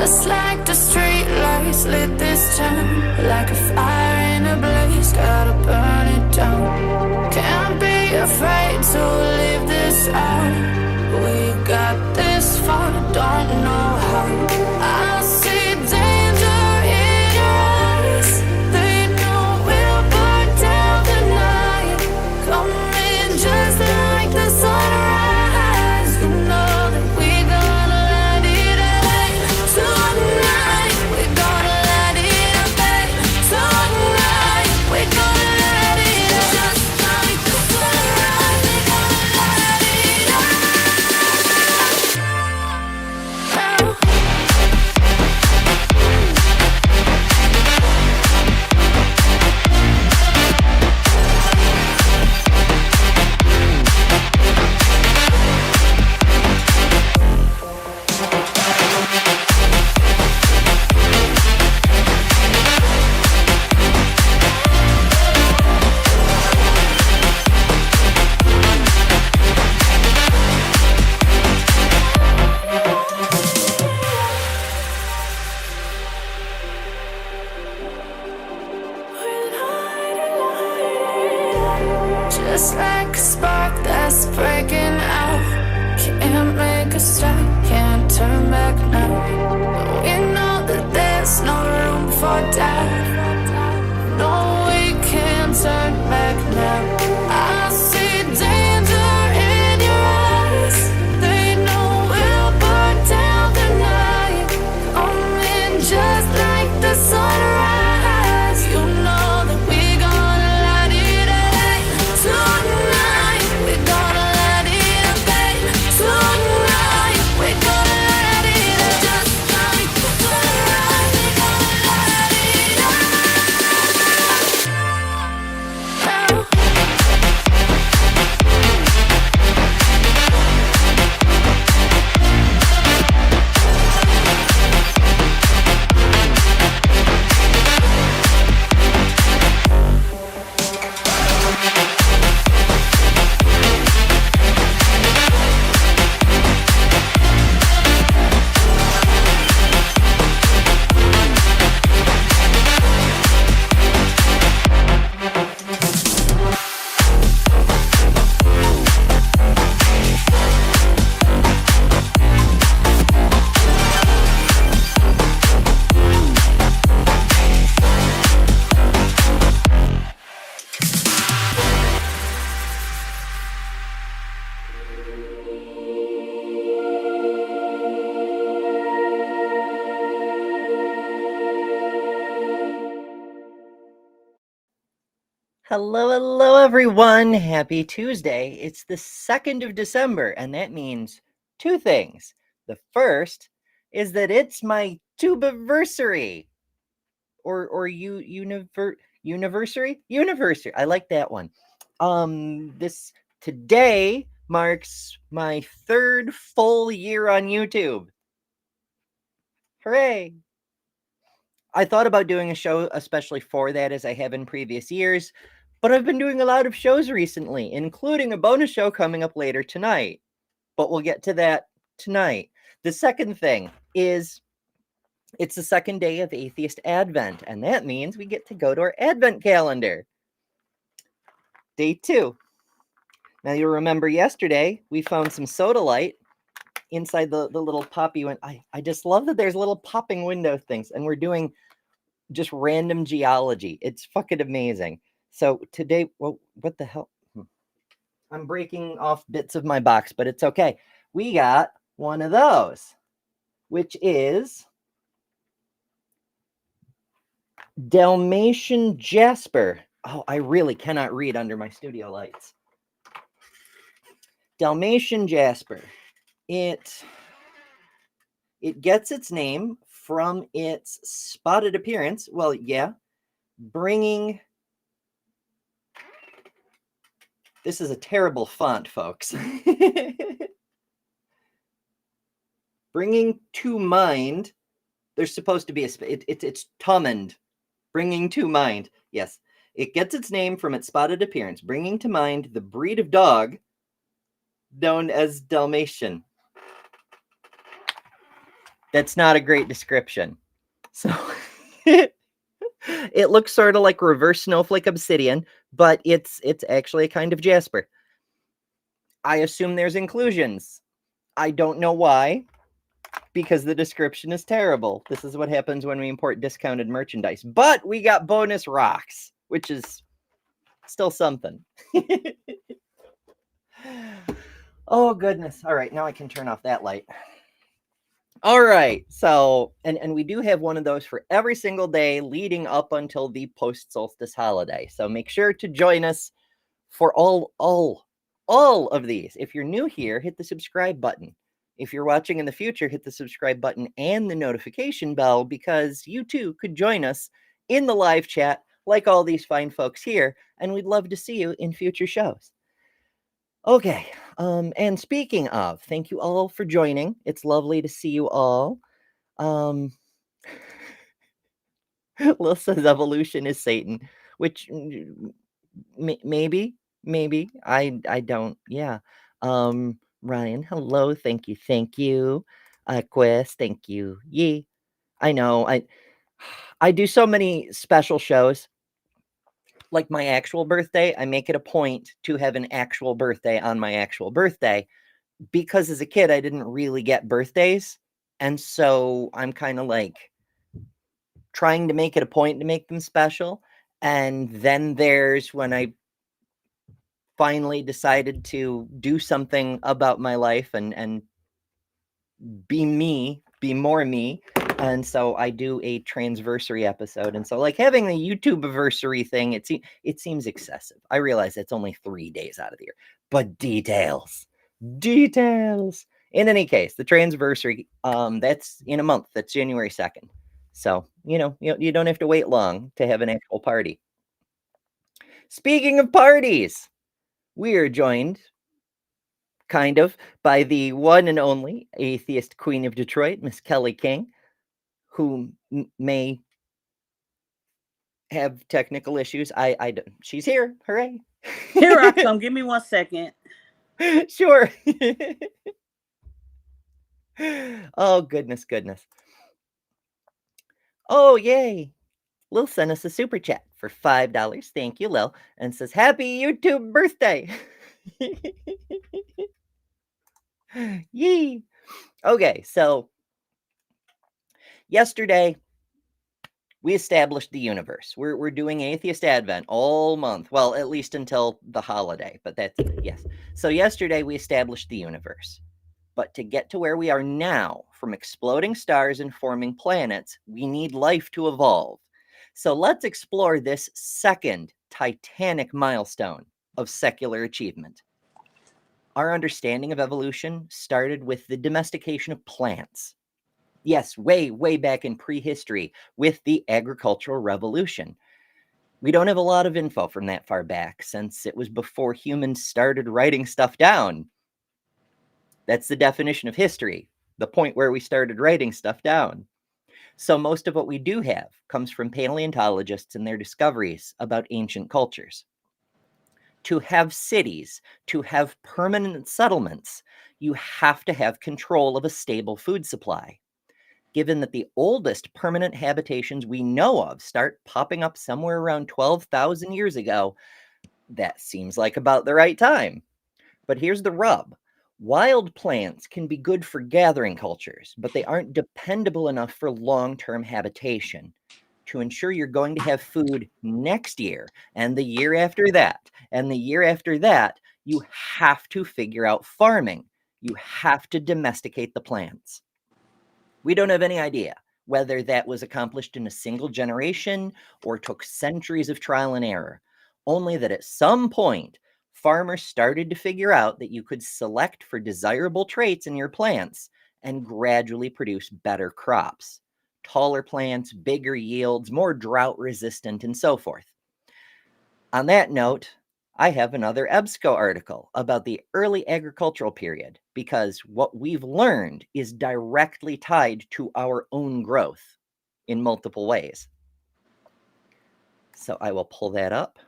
Just like the street lights lit this town, like a fire in a blaze, gotta burn it down. Can't be afraid to leave this out. We got this far, don't know how. I see danger in your eyes. They know we'll burn down the night. Coming just like the sunrise. You know that we're gonna light it up tonight. We're gonna light it up, babe. Tonight we're gonna light it up just like the sunrise. We're gonna light it up now. Just like a spark that's breaking out. Can't make a stop, can't turn back now. We know that there's no room for doubt. No, we can't turn back now. I see danger in your eyes. They know we'll burn down the night. Coming just like the sunrise. You know that we're gonna light it up tonight. We're gonna light it up, babe. Tonight we're gonna light it up just like the sunrise. We're gonna light it up now. Hello, everyone. Happy Tuesday. It's the 2nd of December, and that means two things. The first is that it's my tubiversary, or universary. I like that one. This today marks my 3rd full year on YouTube. Hooray! I thought about doing a show especially for that, as I have in previous years, but I've been doing a lot of shows recently, including a bonus show coming up later tonight. But we'll get to that tonight. The second thing is it's the second day of Atheist Advent, and that means we get to go to our Advent calendar. Day 2. Now, you'll remember yesterday we found some soda light inside the little poppy window. I just love that there's little popping window things, and we're doing just random geology. It's fucking amazing. So today, well, what the hell? I'm breaking off bits of my box, but it's okay. We got one of those, which is Dalmatian jasper. Oh, I really cannot read under my studio lights. Dalmatian jasper. It gets its name from its spotted appearance. Well, yeah, bringing... This is a terrible font, folks. Bringing to mind, there's supposed to be it's Tumond. Bringing to mind, yes. It gets its name from its spotted appearance, bringing to mind the breed of dog known as Dalmatian. That's not a great description. So it looks sort of like reverse snowflake obsidian, but it's actually a kind of jasper. I assume there's inclusions. I don't know why, because the description is terrible. This is what happens when we import discounted merchandise. But we got bonus rocks, which is still something. Oh, goodness. All right, now I can turn off that light. All right, so, and we do have one of those for every single day leading up until the post-solstice holiday. So make sure to join us for all of these. If you're new here, hit the subscribe button. If you're watching in the future, hit the subscribe button and the notification bell, because you too could join us in the live chat like all these fine folks here, and we'd love to see you in future shows. Okay, and speaking of, thank you all for joining. It's lovely to see you all. Lil says evolution is Satan, which maybe I don't. Yeah. Ryan, hello, thank you. Quest, thank you. Yee. I know. I do so many special shows. Like my actual birthday, I make it a point to have an actual birthday on my actual birthday, because as a kid I didn't really get birthdays, and so I'm kind of like trying to make it a point to make them special. And then there's when I finally decided to do something about my life and be more me. And so I do a transversary episode. And so, like, having the YouTube anniversary thing, it seems excessive. I realize it's only 3 days out of the year, but details. In any case, the transversary, that's in a month. That's January 2nd. So, you don't have to wait long to have an actual party. Speaking of parties, we are joined, kind of, by the one and only atheist queen of Detroit, Miss Kelly King, who may have technical issues. She's here. Hooray. Here I come. Give me 1 second. Sure. Oh, goodness. Oh, yay. Lil sent us a super chat for $5. Thank you, Lil. And says, happy YouTube birthday. Yee. Okay, so yesterday we established the universe. We're doing Atheist Advent all month. Well, at least until the holiday, but that's, yes. So yesterday we established the universe. But to get to where we are now, from exploding stars and forming planets, we need life to evolve. So let's explore this second titanic milestone of secular achievement. Our understanding of evolution started with the domestication of plants. Yes, way back in prehistory with the agricultural revolution. We don't have a lot of info from that far back, since it was before humans started writing stuff down. That's the definition of history, the point where we started writing stuff down. So most of what we do have comes from paleontologists and their discoveries about ancient cultures. To have cities, to have permanent settlements, you have to have control of a stable food supply. Given that the oldest permanent habitations we know of start popping up somewhere around 12,000 years ago, that seems like about the right time. But here's the rub. Wild plants can be good for gathering cultures, but they aren't dependable enough for long-term habitation. To ensure you're going to have food next year, and the year after that, and the year after that, you have to figure out farming. You have to domesticate the plants. We don't have any idea whether that was accomplished in a single generation or took centuries of trial and error, only that at some point, farmers started to figure out that you could select for desirable traits in your plants and gradually produce better crops. Taller plants, bigger yields, more drought resistant, and so forth. On that note, I have another EBSCO article about the early agricultural period, because what we've learned is directly tied to our own growth in multiple ways. So I will pull that up.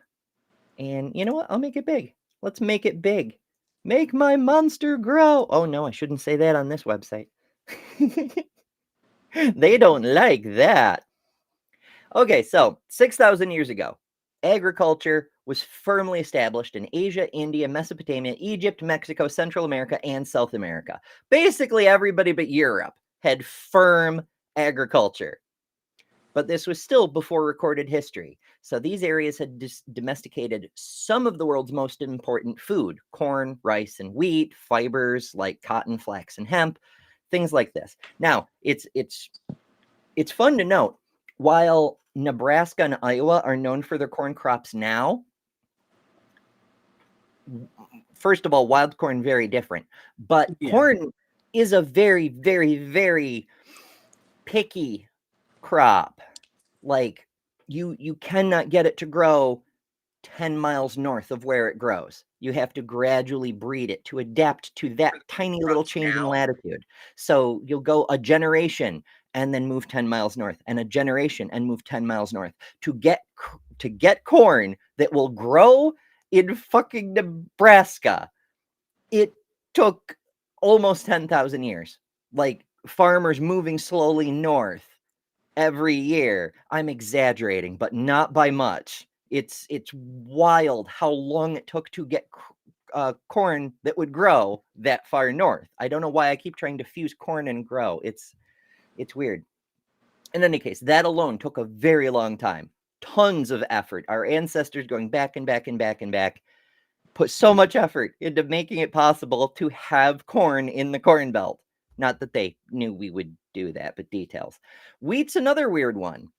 And you know what? I'll make it big. Let's make it big. Make my monster grow. Oh no, I shouldn't say that on this website. They don't like that. Okay, so 6,000 years ago, agriculture was firmly established in Asia, India, Mesopotamia, Egypt, Mexico, Central America, and South America. Basically, everybody but Europe had firm agriculture. But this was still before recorded history. So these areas had domesticated some of the world's most important food: corn, rice, and wheat, fibers like cotton, flax, and hemp, things like this. Now, it's fun to note, while Nebraska and Iowa are known for their corn crops now, first of all, wild corn, very different. But corn is a very, very, very picky crop. Like, you cannot get it to grow 10 miles north of where it grows. You have to gradually breed it to adapt to that tiny little change in latitude. So you'll go a generation and then move 10 miles north, and a generation and move 10 miles north to get corn that will grow in fucking Nebraska. It took almost 10,000 years. Like, farmers moving slowly north every year. I'm exaggerating, but not by much. It's wild how long it took to get corn that would grow that far north. I don't know why I keep trying to fuse corn and grow. It's weird. In any case, that alone took a very long time. Tons of effort. Our ancestors, going back and back and back and back, put so much effort into making it possible to have corn in the Corn Belt. Not that they knew we would do that, but details. Wheat's another weird one.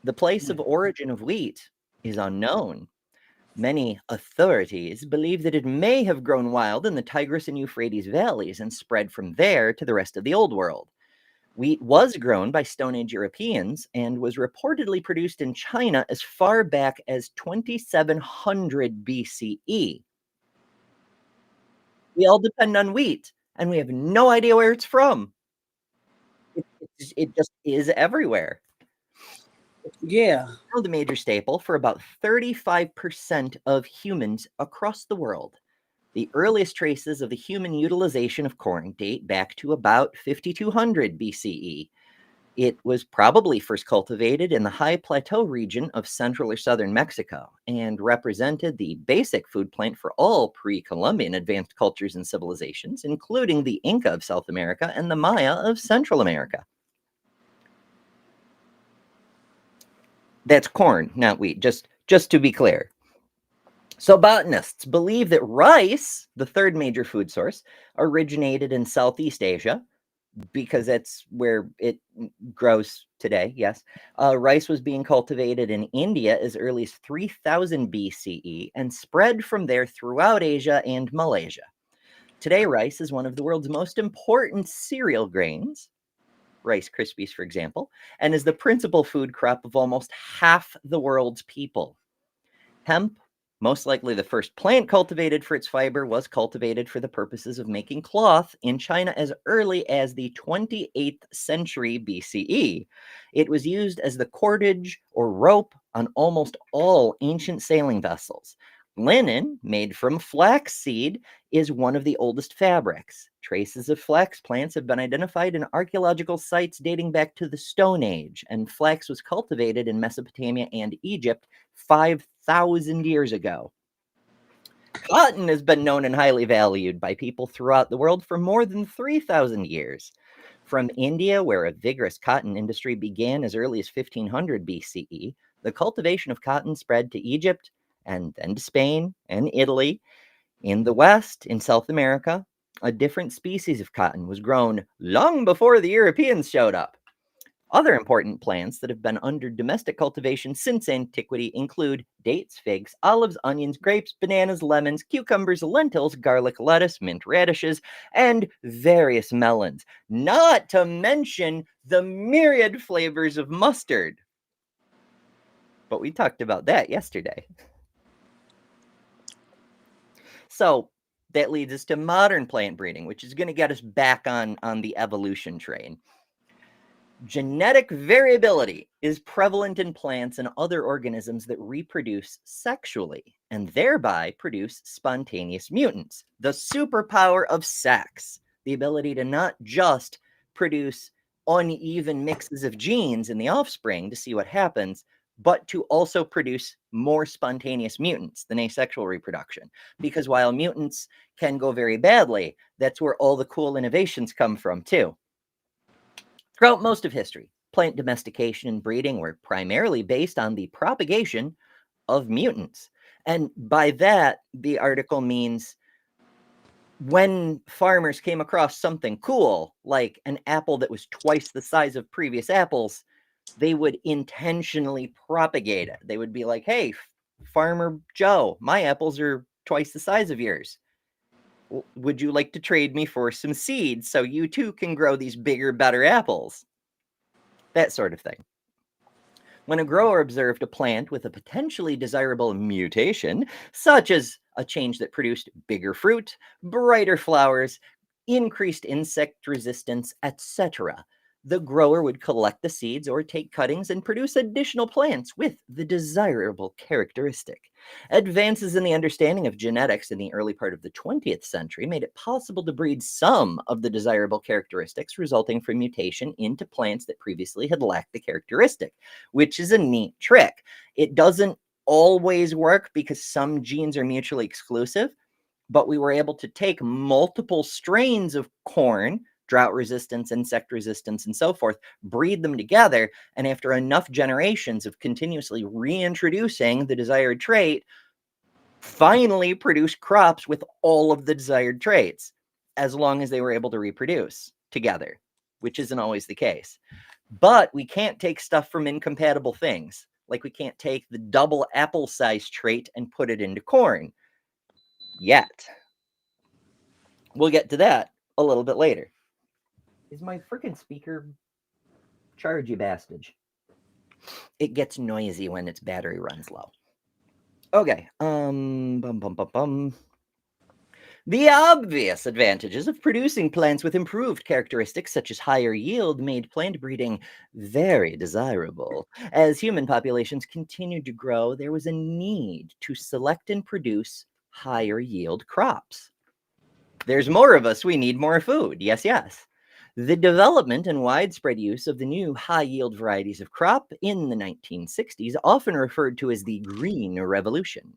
The place of origin of wheat is unknown. Many authorities believe that it may have grown wild in the Tigris and Euphrates valleys and spread from there to the rest of the Old World. Wheat was grown by Stone Age Europeans and was reportedly produced in China as far back as 2700 BCE. We all depend on wheat, and we have no idea where it's from. It just is everywhere. Yeah. Still the major staple for about 35% of humans across the world. The earliest traces of the human utilization of corn date back to about 5200 BCE. It was probably first cultivated in the high plateau region of central or southern Mexico and represented the basic food plant for all pre-Columbian advanced cultures and civilizations, including the Inca of South America and the Maya of Central America. That's corn, not wheat, just to be clear. So botanists believe that rice, the third major food source, originated in Southeast Asia, because that's where it grows today, yes. Rice was being cultivated in India as early as 3000 BCE and spread from there throughout Asia and Malaysia. Today, rice is one of the world's most important cereal grains, Rice Krispies, for example, and is the principal food crop of almost half the world's people. Hemp, most likely the first plant cultivated for its fiber, was cultivated for the purposes of making cloth in China as early as the 28th century BCE. It was used as the cordage or rope on almost all ancient sailing vessels. Linen, made from flaxseed, is one of the oldest fabrics. Traces of flax plants have been identified in archaeological sites dating back to the Stone Age, and flax was cultivated in Mesopotamia and Egypt 5,000 years ago. Cotton has been known and highly valued by people throughout the world for more than 3,000 years. From India, where a vigorous cotton industry began as early as 1500 BCE, the cultivation of cotton spread to Egypt and then to Spain and Italy. In the West, in South America, a different species of cotton was grown long before the Europeans showed up. Other important plants that have been under domestic cultivation since antiquity include dates, figs, olives, onions, grapes, bananas, lemons, cucumbers, lentils, garlic, lettuce, mint radishes, and various melons, not to mention the myriad flavors of mustard. But we talked about that yesterday. So that leads us to modern plant breeding, which is going to get us back on the evolution train. Genetic variability is prevalent in plants and other organisms that reproduce sexually and thereby produce spontaneous mutants. The superpower of sex, the ability to not just produce uneven mixes of genes in the offspring to see what happens, but to also produce more spontaneous mutants than asexual reproduction. Because while mutants can go very badly, that's where all the cool innovations come from too. Throughout most of history, plant domestication and breeding were primarily based on the propagation of mutants. And by that, the article means when farmers came across something cool, like an apple that was twice the size of previous apples, they would intentionally propagate it. They would be like, hey, Farmer Joe, my apples are twice the size of yours. Would you like to trade me for some seeds so you too can grow these bigger, better apples? That sort of thing. When a grower observed a plant with a potentially desirable mutation, such as a change that produced bigger fruit, brighter flowers, increased insect resistance, etc., the grower would collect the seeds or take cuttings and produce additional plants with the desirable characteristic. Advances in the understanding of genetics in the early part of the 20th century made it possible to breed some of the desirable characteristics resulting from mutation into plants that previously had lacked the characteristic, which is a neat trick. It doesn't always work because some genes are mutually exclusive, but we were able to take multiple strains of corn, drought resistance, insect resistance, and so forth, breed them together, and after enough generations of continuously reintroducing the desired trait, finally produce crops with all of the desired traits, as long as they were able to reproduce together, which isn't always the case. But we can't take stuff from incompatible things. Like we can't take the double apple size trait and put it into corn yet. We'll get to that a little bit later. Is my freaking speaker charge, you bastard? It gets noisy when its battery runs low. Okay. The obvious advantages of producing plants with improved characteristics such as higher yield made plant breeding very desirable. As human populations continued to grow, there was a need to select and produce higher yield crops. There's more of us, we need more food. Yes, yes. The development and widespread use of the new high-yield varieties of crop in the 1960s, often referred to as the Green Revolution.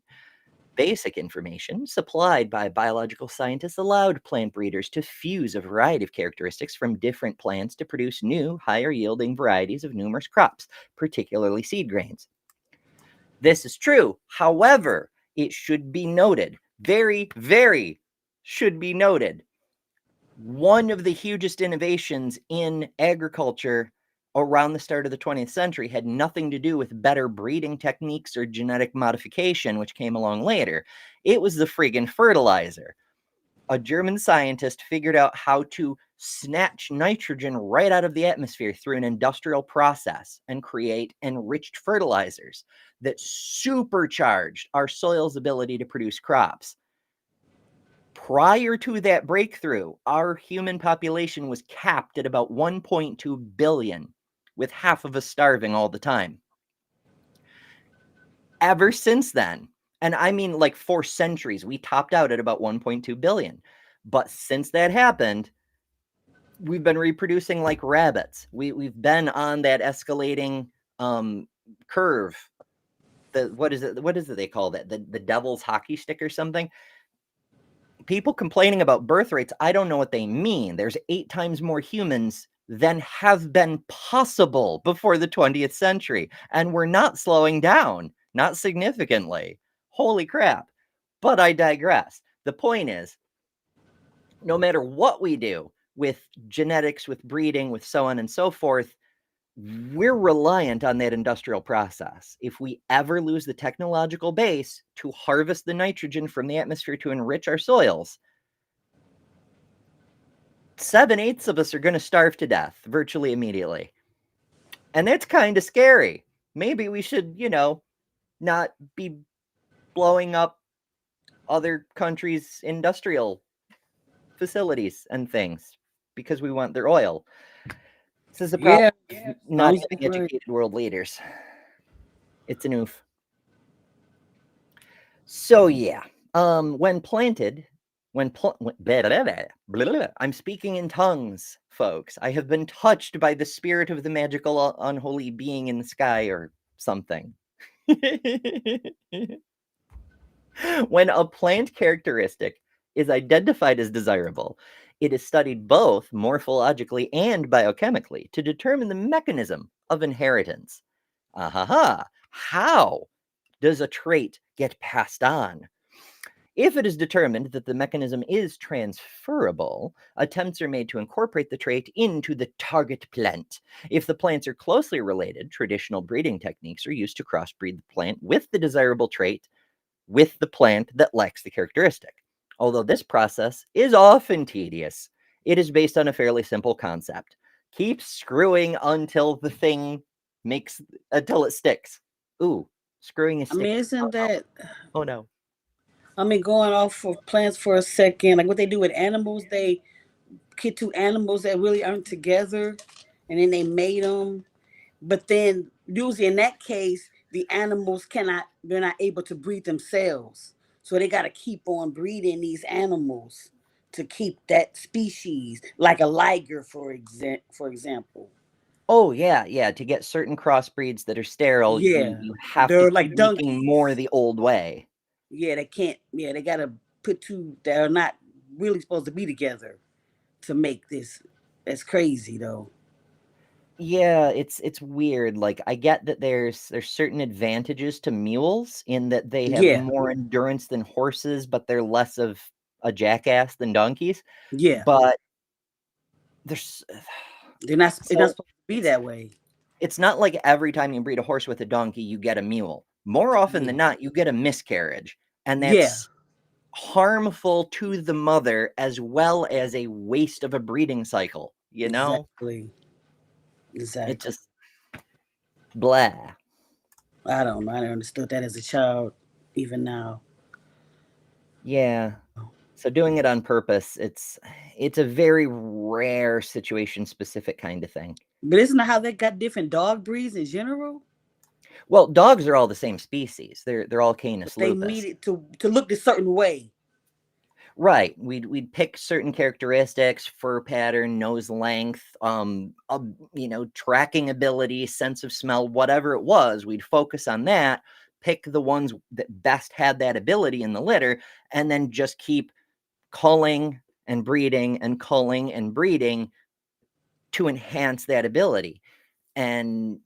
Basic information supplied by biological scientists allowed plant breeders to fuse a variety of characteristics from different plants to produce new, higher-yielding varieties of numerous crops, particularly seed grains. This is true. However, it should be noted, very, very should be noted, one of the hugest innovations in agriculture around the start of the 20th century had nothing to do with better breeding techniques or genetic modification, which came along later. It was the friggin' fertilizer. A German scientist figured out how to snatch nitrogen right out of the atmosphere through an industrial process and create enriched fertilizers that supercharged our soil's ability to produce crops. Prior to that breakthrough, our human population was capped at about 1.2 billion, with half of us starving all the time. Ever since then, and I mean like for centuries, we topped out at about 1.2 billion. But since that happened, we've been reproducing like rabbits. We've been on that escalating curve. What is it they call that? The devil's hockey stick or something? People complaining about birth rates, I don't know what they mean. There's 8 times more humans than have been possible before the 20th century. And we're not slowing down, not significantly. Holy crap. But I digress. The point is, no matter what we do with genetics, with breeding, with so on and so forth, we're reliant on that industrial process. If we ever lose the technological base to harvest the nitrogen from the atmosphere to enrich our soils, 7/8 of us are going to starve to death virtually immediately. And that's kind of scary. Maybe we should, not be blowing up other countries' industrial facilities and things because we want their oil. This is a problem. Yeah. Not Sounds having like educated world leaders. It's an oof. So yeah, when planted, When I'm speaking in tongues, folks. I have been touched by the spirit of the magical unholy being in the sky or something. When a plant characteristic is identified as desirable, it is studied both morphologically and biochemically to determine the mechanism of inheritance. How does a trait get passed on? If it is determined that the mechanism is transferable, attempts are made to incorporate the trait into the target plant. If the plants are closely related, traditional breeding techniques are used to crossbreed the plant with the desirable trait with the plant that lacks the characteristic. Although this process is often tedious, it is based on a fairly simple concept. Keep screwing until the thing until it sticks. Ooh, screwing is I mean, isn't that? Oh no. I mean, going off of plants for a second, like what they do with animals, they get two animals that really aren't together, and then they mate them. But then, usually in that case, the animals they're not able to breed themselves. So they got to keep on breeding these animals to keep that species, like a liger, for example. Oh yeah. To get certain crossbreeds that are sterile, Yeah, you have to they're keep like making more donkeys. the old way. Yeah, they can't. Yeah, they got to put two that are not really supposed to be together to make this. That's crazy, though. Yeah, it's weird. Like I get that there's certain advantages to mules in that they have Yeah, more endurance than horses, but they're less of a jackass than donkeys. yeah. But there's They're not so supposed to be that way. it's not like every time you breed a horse with a donkey, you get a mule. More often Yeah, than not, you get a miscarriage, and yeah. that's harmful to the mother as well as a waste of a breeding cycle, you know? Exactly. It Exactly. just blah. I don't know. I never understood that as a child, even now. Yeah. So doing it on purpose, it's a very rare situation specific kind of thing. But isn't that how they got different dog breeds in general? Well, dogs are all the same species. They're all But Canis they made lupus. it to look a certain way. Right. We'd pick certain characteristics, fur pattern, nose length, tracking ability, sense of smell, whatever it was, we'd focus on that, pick the ones that best had that ability in the litter, and then just keep culling and breeding and culling and breeding to enhance that ability. And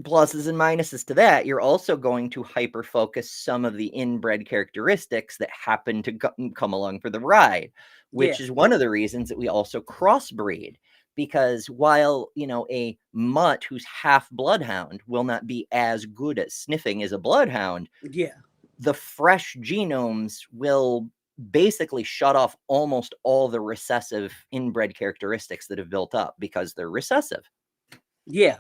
pluses and minuses to that, you're also going to hyper focus some of the inbred characteristics that happen to come along for the ride, which Yeah. is one of the reasons that we also crossbreed. Because while, a mutt who's half bloodhound will not be as good at sniffing as a bloodhound, Yeah. the fresh genomes will basically shut off almost all the recessive inbred characteristics that have built up because they're recessive. Yeah.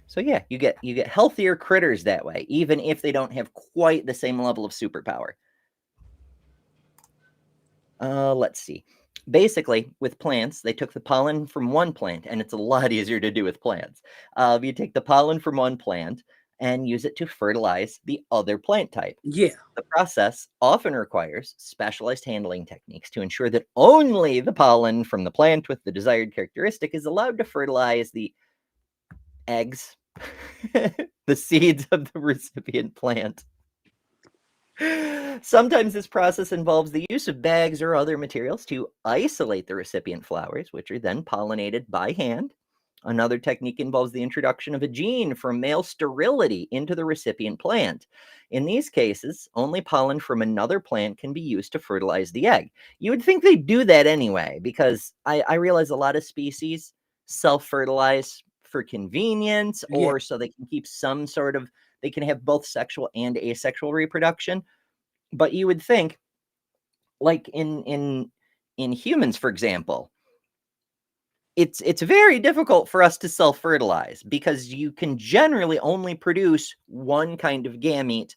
So yeah, you get healthier critters that way, even if they don't have quite the same level of superpower. Let's see. Basically, with plants, they took the pollen from one plant, and it's a lot easier to do with plants. You take the pollen from one plant and use it to fertilize the other plant type. Yeah. The process often requires specialized handling techniques to ensure that only the pollen from the plant with the desired characteristic is allowed to fertilize the eggs, the seeds of the recipient plant. Sometimes this process involves the use of bags or other materials to isolate the recipient flowers, which are then pollinated by hand. Another technique involves the introduction of a gene for male sterility into the recipient plant. In these cases, only pollen from another plant can be used to fertilize the egg. You would think they'd do that anyway, because I realize a lot of species self-fertilize for convenience Yeah. or so they can keep some sort of, they can have both sexual and asexual reproduction. But you would think, like in humans, for example, it's very difficult for us to self-fertilize because you can generally only produce one kind of gamete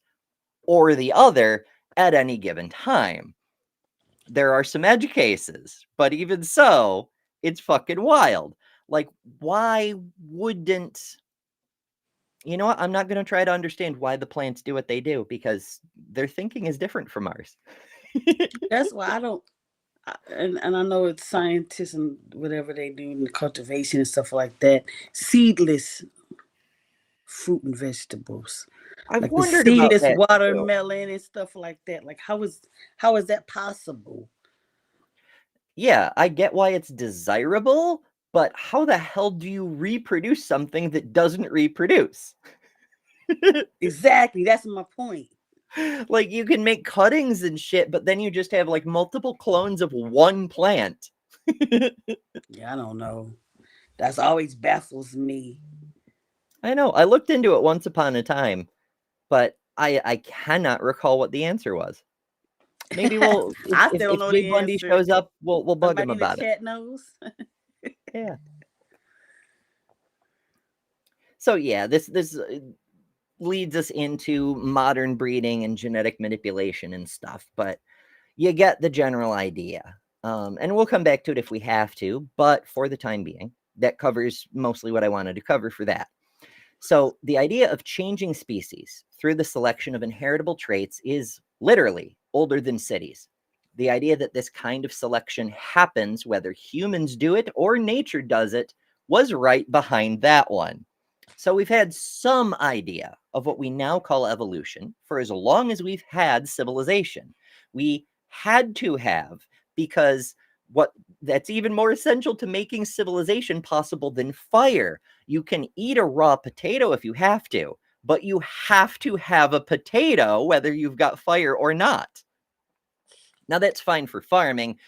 or the other at any given time. There are some edge cases, but even so, it's fucking wild. Like, why wouldn't you know what? I'm not going to try to understand why the plants do what they do because their thinking is different from ours. That's why I don't. And I know it's scientists and whatever they do in the cultivation and stuff like that. Seedless fruit and vegetables, I've like the wondered about seedless that too. watermelon and stuff like that. Like how is that possible? Yeah, I get why it's desirable, but how the hell do you reproduce something that doesn't reproduce? Exactly, that's my point. Like, you can make cuttings and shit, but then you just have like multiple clones of one plant. Yeah, I don't know. That's always baffles me. I know. I looked into it once upon a time, but I cannot recall what the answer was. Maybe we'll I if still don't if know Jay the Bundy answer. shows up, we'll bug him Somebody in the about it. chat knows. Yeah. So yeah, this leads us into modern breeding and genetic manipulation and stuff, but you get the general idea. And we'll come back to it if we have to, but for the time being, that covers mostly what I wanted to cover for that. So the idea of changing species through the selection of inheritable traits is literally older than cities. The idea that this kind of selection happens whether humans do it or nature does it was right behind that one. So we've had some idea of what we now call evolution for as long as we've had civilization. We had to have, because what that's even more essential to making civilization possible than fire. You can eat a raw potato if you have to, but you have to have a potato whether you've got fire or not. Now, that's fine for farming,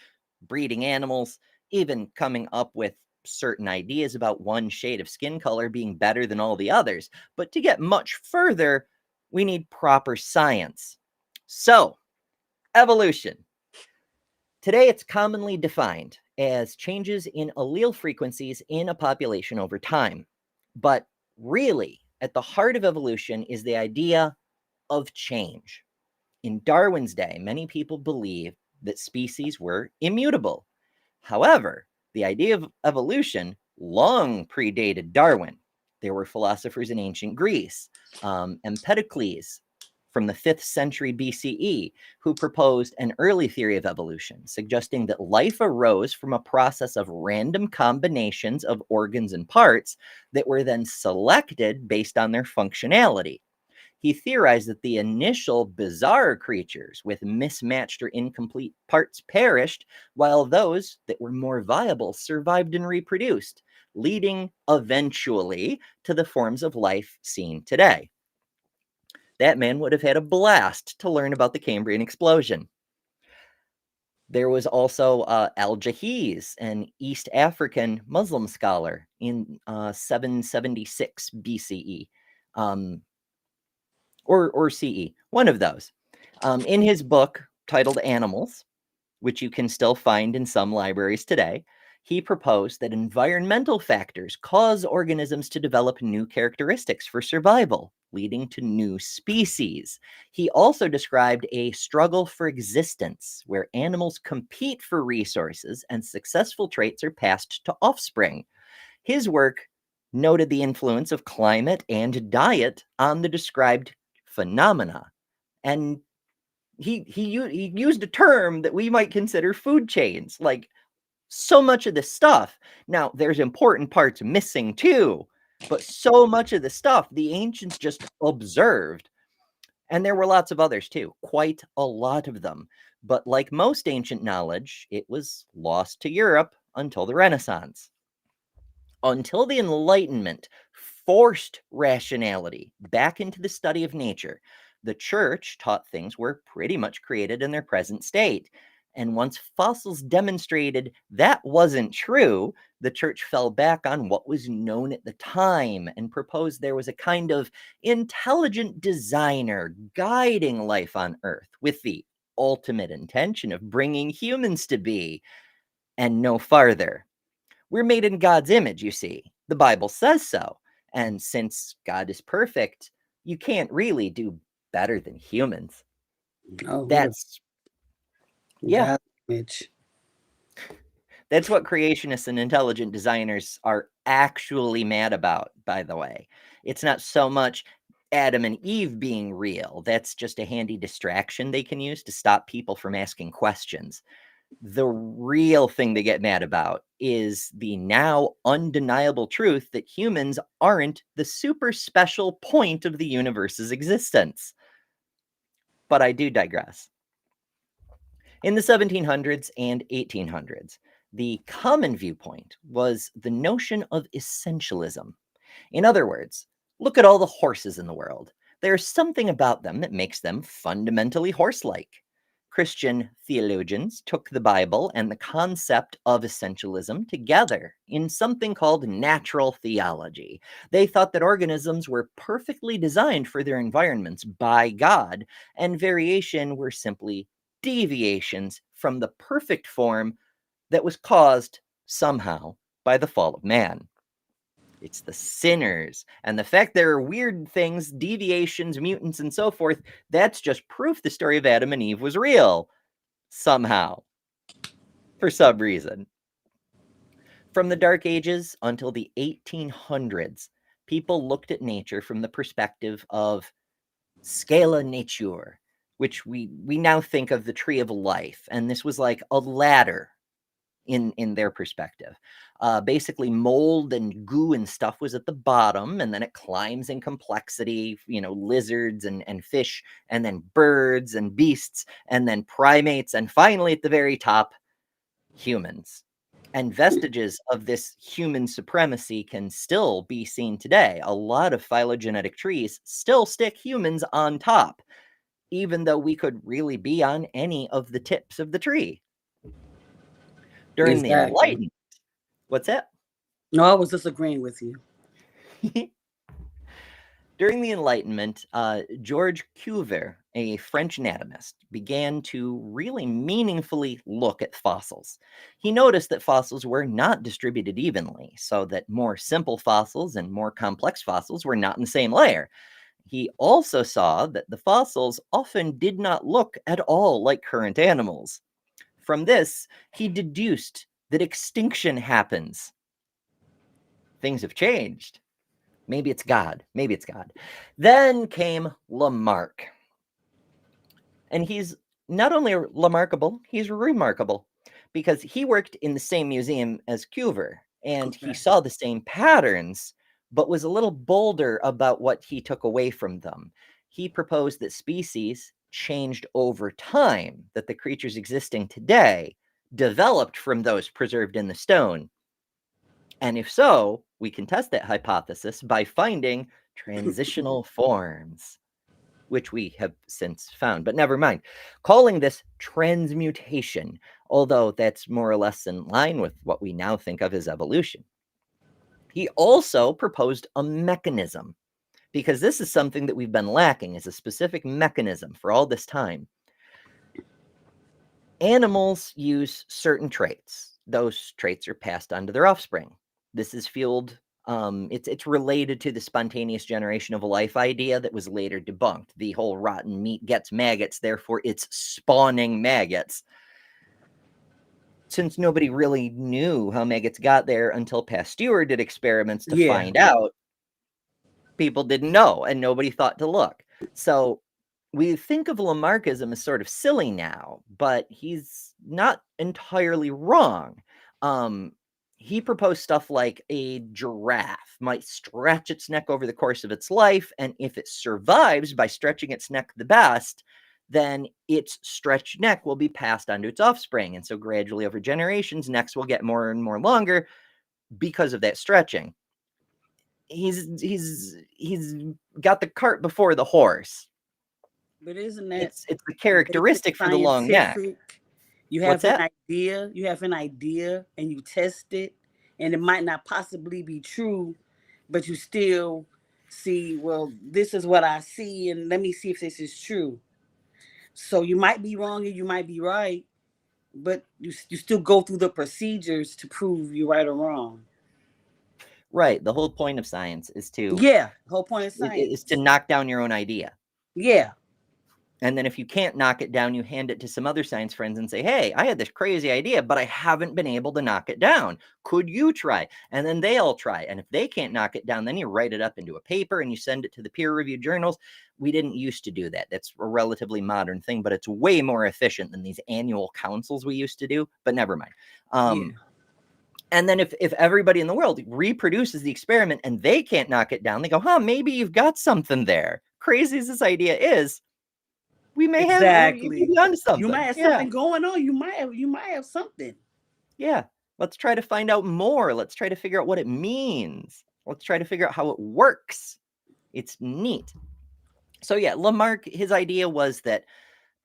breeding animals, even coming up with certain ideas about one shade of skin color being better than all the others. But to get much further, we need proper science. So, evolution. Today, it's commonly defined as changes in allele frequencies in a population over time. But really, at the heart of evolution is the idea of change. In Darwin's day, many people believed that species were immutable. However, the idea of evolution long predated Darwin. There were philosophers in ancient Greece, Empedocles from the 5th century BCE, who proposed an early theory of evolution, suggesting that life arose from a process of random combinations of organs and parts that were then selected based on their functionality. He theorized that the initial bizarre creatures with mismatched or incomplete parts perished, while those that were more viable survived and reproduced, leading eventually to the forms of life seen today. That man would have had a blast to learn about the Cambrian explosion. There was also Al-Jahiz, an East African Muslim scholar in 776 BCE. Or CE, one of those. In his book titled Animals, which you can still find in some libraries today, he proposed that environmental factors cause organisms to develop new characteristics for survival, leading to new species. He also described a struggle for existence where animals compete for resources and successful traits are passed to offspring. His work noted the influence of climate and diet on the described phenomena. And he used a term that we might consider food chains. Like, so much of this stuff. Now, there's important parts missing too, but so much of the stuff the ancients just observed. And there were lots of others too, quite a lot of them. But like most ancient knowledge, it was lost to Europe until the Renaissance. Until the Enlightenment forced rationality back into the study of nature, the church taught things were pretty much created in their present state. And once fossils demonstrated that wasn't true, the church fell back on what was known at the time and proposed there was a kind of intelligent designer guiding life on Earth with the ultimate intention of bringing humans to be, and no farther. We're made in God's image, you see. The Bible says so. And since God is perfect, you can't really do better than humans. Oh, That's, yeah, God image. that's what creationists and intelligent designers are actually mad about, by the way. It's not so much Adam and Eve being real. That's just a handy distraction they can use to stop people from asking questions. The real thing they get mad about is the now undeniable truth that humans aren't the super special point of the universe's existence. But I do digress. In the 1700s and 1800s, the common viewpoint was the notion of essentialism. In other words, look at all the horses in the world. There's something about them that makes them fundamentally horse-like. Christian theologians took the Bible and the concept of essentialism together in something called natural theology. They thought that organisms were perfectly designed for their environments by God, and variation were simply deviations from the perfect form that was caused somehow by the fall of man. It's the sinners. And the fact there are weird things, deviations, mutants, and so forth, that's just proof the story of Adam and Eve was real. Somehow. For some reason. From the Dark Ages until the 1800s, people looked at nature from the perspective of scala nature, which we now think of the tree of life. And this was like a ladder in their perspective. Basically, mold and goo and stuff was at the bottom, and then it climbs in complexity, lizards and fish, and then birds and beasts, and then primates, and finally at the very top, humans. And vestiges of this human supremacy can still be seen today. A lot of phylogenetic trees still stick humans on top, even though we could really be on any of the tips of the tree. During the Enlightenment, what's that? No, I was disagreeing with you. During the Enlightenment, George Cuvier, a French anatomist, began to really meaningfully look at fossils. He noticed that fossils were not distributed evenly, so that more simple fossils and more complex fossils were not in the same layer. He also saw that the fossils often did not look at all like current animals. From this, he deduced that extinction happens. Things have changed. Maybe it's God. Maybe it's God. Then came Lamarck. And he's not only remarkable, he's remarkable because he worked in the same museum as Cuvier, and he saw the same patterns, but was a little bolder about what he took away from them. He proposed that species changed over time, that the creatures existing today developed from those preserved in the stone. And if so, we can test that hypothesis by finding transitional forms, which we have since found. But never mind. Calling this transmutation, although that's more or less in line with what we now think of as evolution. He also proposed a mechanism, because this is something that we've been lacking, is a specific mechanism for all this time. Animals use certain traits. Those traits are passed on to their offspring. This is fueled, it's related to the spontaneous generation of life idea that was later debunked. The whole rotten meat gets maggots, therefore it's spawning maggots. Since nobody really knew how maggots got there until Pasteur did experiments to find out, people didn't know, and nobody thought to look. So we think of Lamarckism as sort of silly now, but he's not entirely wrong. He proposed stuff like a giraffe might stretch its neck over the course of its life, and if it survives by stretching its neck the best, then its stretched neck will be passed on to its offspring. And so gradually over generations, necks will get more and more longer because of that stretching. He's got the cart before the horse. But isn't that it's the characteristic for the long neck? You have idea, you have an idea and you test it, and it might not possibly be true, but you still see, well, this is what I see, and let me see if this is true. So you might be wrong and you might be right, but you still go through the procedures to prove you're right or wrong. Right. The whole point of science is to the whole point of science is to knock down your own idea. Yeah. And then if you can't knock it down, you hand it to some other science friends and say, hey, I had this crazy idea, but I haven't been able to knock it down. Could you try? And then they all try. And if they can't knock it down, then you write it up into a paper and you send it to the peer-reviewed journals. We didn't used to do that. That's a relatively modern thing, but it's way more efficient than these annual councils we used to do. But never mind. And then if everybody in the world reproduces the experiment and they can't knock it down, they go, maybe you've got something there. Crazy as this idea is, we may have onto something. You might have something going on. You might have something. Yeah. Let's try to find out more. Let's try to figure out what it means. Let's try to figure out how it works. It's neat. So yeah, Lamarck, his idea was that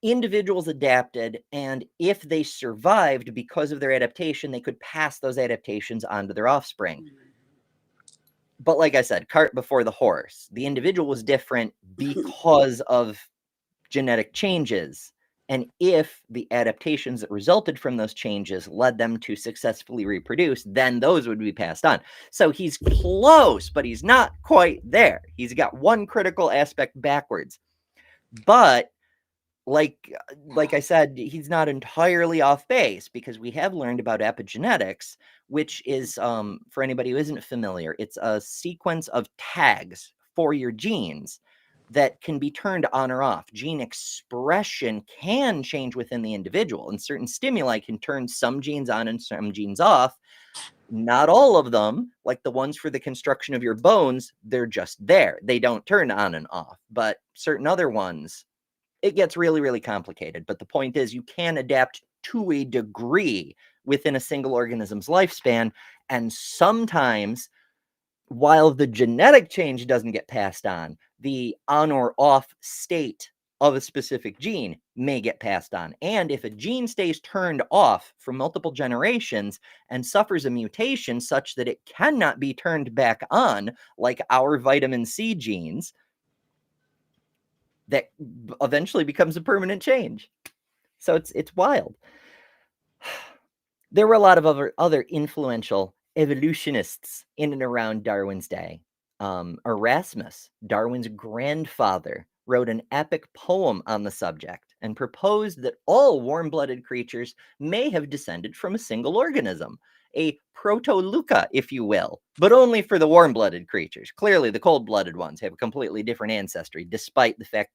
individuals adapted, and if they survived because of their adaptation, they could pass those adaptations on to their offspring. But like I said, cart before the horse. The individual was different because of genetic changes. And if the adaptations that resulted from those changes led them to successfully reproduce, then those would be passed on. So he's close, but he's not quite there. He's got one critical aspect backwards. But like I said, he's not entirely off base, because we have learned about epigenetics, which is, for anybody who isn't familiar, it's a sequence of tags for your genes that can be turned on or off. Gene expression can change within the individual, and certain stimuli can turn some genes on and some genes off. Not all of them, like the ones for the construction of your bones, they're just there. They don't turn on and off. But certain other ones, it gets really, really complicated. But the point is, you can adapt to a degree within a single organism's lifespan. And sometimes, while the genetic change doesn't get passed on, the on or off state of a specific gene may get passed on. And if a gene stays turned off for multiple generations and suffers a mutation such that it cannot be turned back on, like our vitamin C genes, that eventually becomes a permanent change. So it's wild. There were a lot of other influential evolutionists in and around Darwin's day. Erasmus, Darwin's grandfather, wrote an epic poem on the subject and proposed that all warm-blooded creatures may have descended from a single organism, a protoluca, if you will, but only for the warm-blooded creatures. Clearly, the cold-blooded ones have a completely different ancestry, despite the fact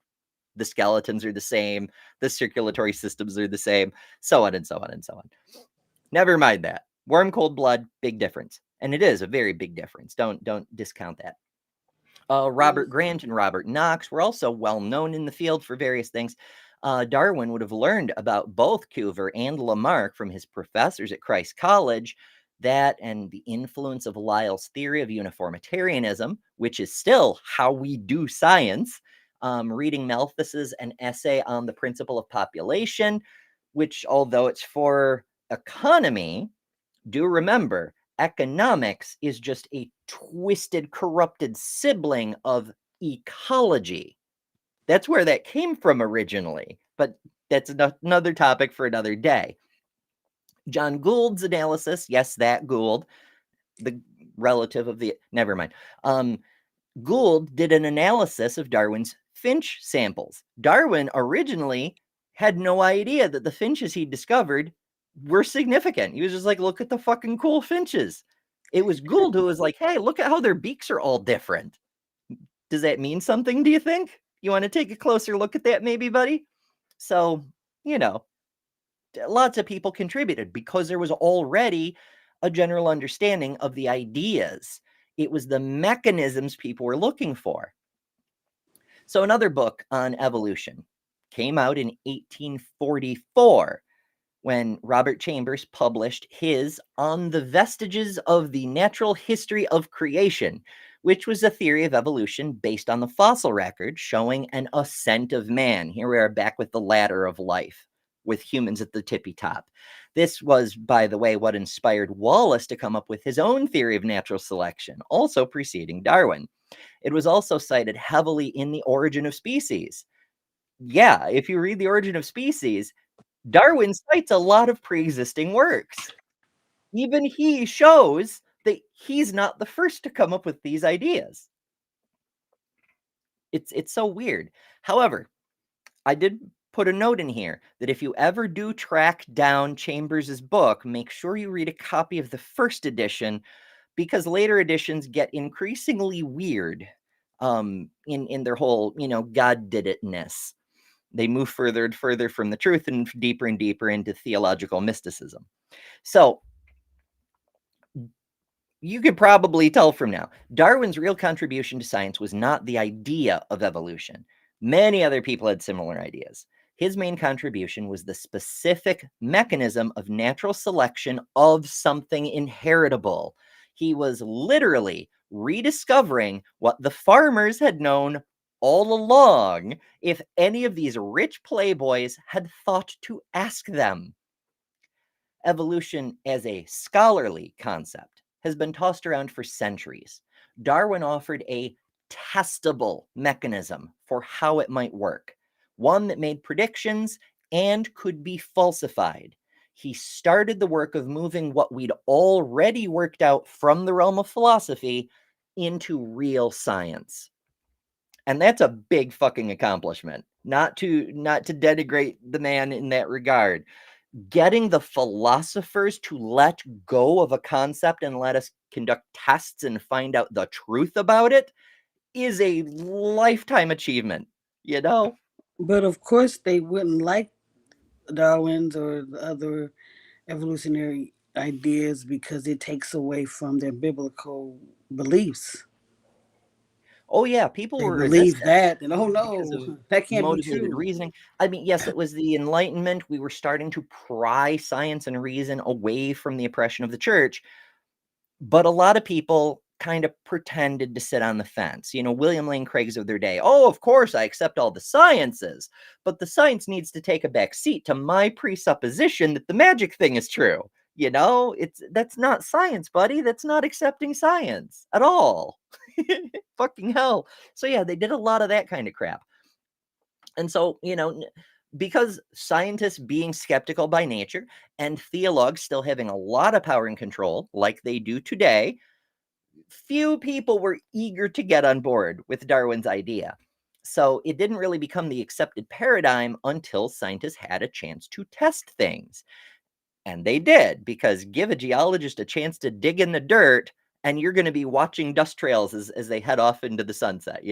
the skeletons are the same, the circulatory systems are the same, so on and so on and so on. Never mind that. Warm, cold blood, big difference. And it is a very big difference. Don't discount that. Robert Grant and Robert Knox were also well known in the field for various things. Darwin would have learned about both Cuvier and Lamarck from his professors at Christ College, that and the influence of Lyell's theory of uniformitarianism, which is still how we do science. Reading Malthus's An Essay on the Principle of Population, which, although it's for economy, do remember, economics is just a twisted, corrupted sibling of ecology. That's where that came from originally, but that's another topic for another day. John Gould's analysis, yes, that Gould, the relative of the, never mind. Gould did an analysis of Darwin's finch samples. Darwin originally had no idea that the finches he discovered were significant. He was just like, look at the fucking cool finches. It was Gould who was like, hey, look at how their beaks are all different. Does that mean something, do you think? You want to take a closer look at that maybe, buddy? So, lots of people contributed because there was already a general understanding of the ideas. It was the mechanisms people were looking for. So another book on evolution came out in 1844 when Robert Chambers published his On the Vestiges of the Natural History of Creation, which was a theory of evolution based on the fossil record showing an ascent of man. Here we are back with the ladder of life, with humans at the tippy top. This was, by the way, what inspired Wallace to come up with his own theory of natural selection, also preceding Darwin. It was also cited heavily in The Origin of Species. Yeah, if you read The Origin of Species, Darwin cites a lot of pre-existing works. Even he shows that he's not the first to come up with these ideas. It's so weird. However, I did put a note in here that if you ever do track down Chambers's book, make sure you read a copy of the first edition, because later editions get increasingly weird in their whole, God did it-ness. They move further and further from the truth and deeper into theological mysticism. So you could probably tell from now, Darwin's real contribution to science was not the idea of evolution. Many other people had similar ideas. His main contribution was the specific mechanism of natural selection of something inheritable. He was literally rediscovering what the farmers had known all along, if any of these rich playboys had thought to ask them. Evolution as a scholarly concept has been tossed around for centuries. Darwin offered a testable mechanism for how it might work, one that made predictions and could be falsified. He started the work of moving what we'd already worked out from the realm of philosophy into real science. And that's a big fucking accomplishment. Not to denigrate the man in that regard. Getting the philosophers to let go of a concept and let us conduct tests and find out the truth about it is a lifetime achievement, But of course, they wouldn't like Darwin's or the other evolutionary ideas because it takes away from their biblical beliefs. Oh yeah, people were believe resistant that, and that can't be motivated true. reasoning. I mean, yes, it was the Enlightenment. We were starting to pry science and reason away from the oppression of the church, but a lot of people kind of pretended to sit on the fence. William Lane Craig's of their day. Oh, of course, I accept all the sciences, but the science needs to take a back seat to my presupposition that the magic thing is true. That's not science, buddy. That's not accepting science at all. Fucking hell. So yeah, they did a lot of that kind of crap. And so, because scientists being skeptical by nature and theologues still having a lot of power and control like they do today, few people were eager to get on board with Darwin's idea. So it didn't really become the accepted paradigm until scientists had a chance to test things. And they did, because give a geologist a chance to dig in the dirt and you're going to be watching dust trails as they head off into the sunset,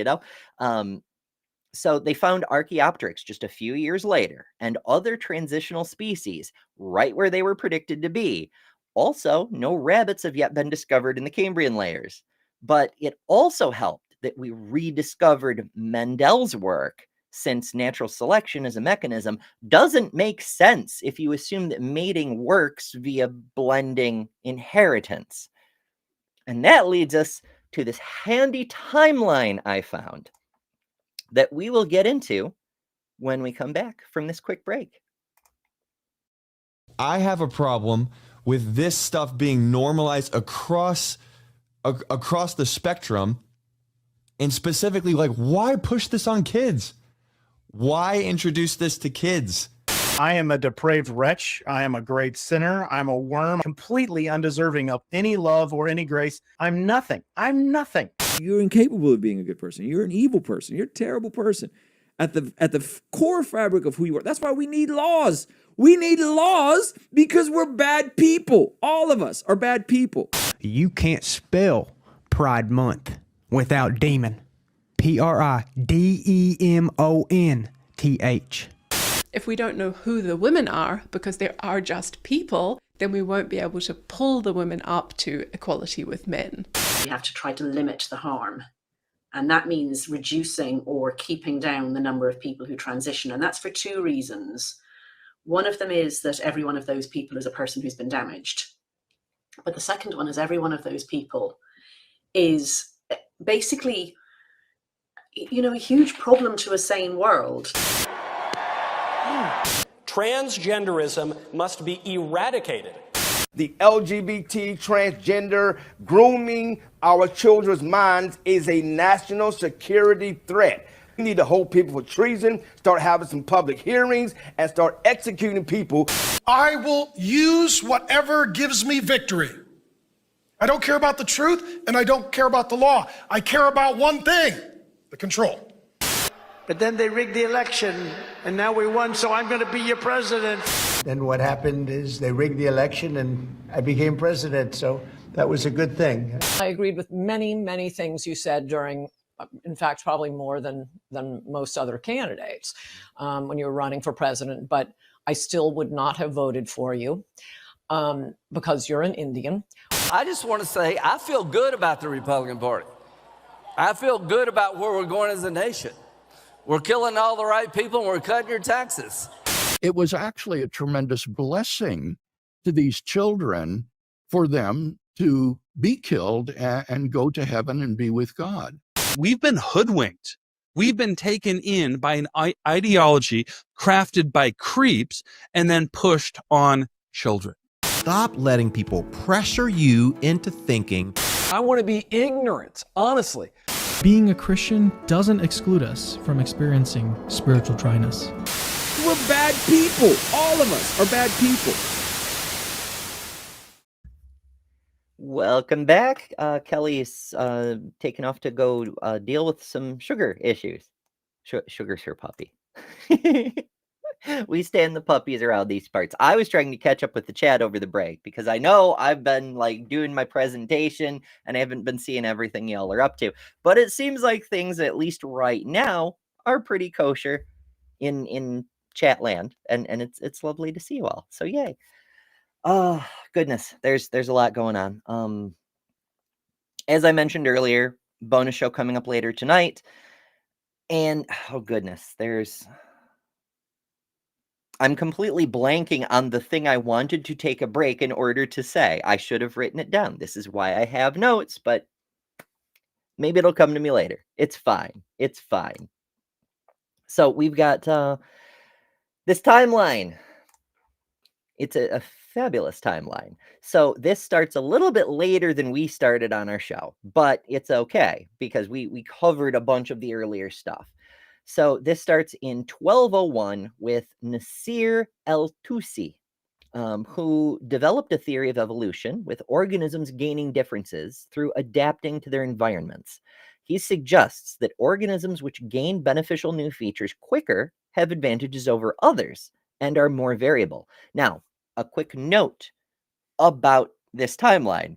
So they found Archaeopteryx just a few years later and other transitional species right where they were predicted to be. Also, no rabbits have yet been discovered in the Cambrian layers. But it also helped that we rediscovered Mendel's work, since natural selection as a mechanism doesn't make sense if you assume that mating works via blending inheritance. And that leads us to this handy timeline I found that we will get into when we come back from this quick break. I have a problem with this stuff being normalized across the spectrum, and specifically, why push this on kids? Why introduce this to kids? I am a depraved wretch. I am a great sinner. I'm a worm, completely undeserving of any love or any grace. I'm nothing. You're incapable of being a good person. You're an evil person. You're a terrible person. At the core fabric of who you are. That's why we need laws. We need laws because we're bad people. All of us are bad people. You can't spell Pride Month without demon. PRIDEMONTH. If we don't know who the women are, because they are just people, then we won't be able to pull the women up to equality with men. We have to try to limit the harm. And that means reducing or keeping down the number of people who transition. And that's for two reasons. One of them is that every one of those people is a person who's been damaged. But the second one is every one of those people is basically, a huge problem to a sane world. Transgenderism must be eradicated. The LGBT, transgender, grooming our children's minds is a national security threat. We need to hold people for treason, start having some public hearings, and start executing people. I will use whatever gives me victory. I don't care about the truth, and I don't care about the law. I care about one thing: the control. But then they rigged the election, and now we won, so I'm going to be your president. Then what happened is they rigged the election, and I became president, so that was a good thing. I agreed with many, many things you said during, in fact, probably more than most other candidates when you were running for president, but I still would not have voted for you because you're an Indian. I just want to say I feel good about the Republican Party. I feel good about where we're going as a nation. We're killing all the right people and we're cutting your taxes. It was actually a tremendous blessing to these children for them to be killed and go to heaven and be with God. We've been hoodwinked. We've been taken in by an ideology crafted by creeps and then pushed on children. Stop letting people pressure you into thinking. I want to be ignorant, honestly. Being a Christian doesn't exclude us from experiencing spiritual dryness. We're bad people. All of us are bad people. Welcome back. Kelly's taken off to go deal with some sugar issues. Sugar's her puppy. We stand the puppies around these parts. I was trying to catch up with the chat over the break because I know I've been like doing my presentation and I haven't been seeing everything y'all are up to. But it seems like things, at least right now, are pretty kosher in chat land, and it's lovely to see you all. So yay. Oh goodness, there's a lot going on. As I mentioned earlier, bonus show coming up later tonight. And oh goodness, I'm completely blanking on the thing I wanted to take a break in order to say. I should have written it down. This is why I have notes, but maybe it'll come to me later. It's fine. It's fine. So we've got this timeline. It's a fabulous timeline. So this starts a little bit later than we started on our show, but it's okay because we covered a bunch of the earlier stuff. So this starts in 1201 with Nasir el-Tusi, who developed a theory of evolution with organisms gaining differences through adapting to their environments. He suggests that organisms which gain beneficial new features quicker have advantages over others and are more variable. Now, a quick note about this timeline.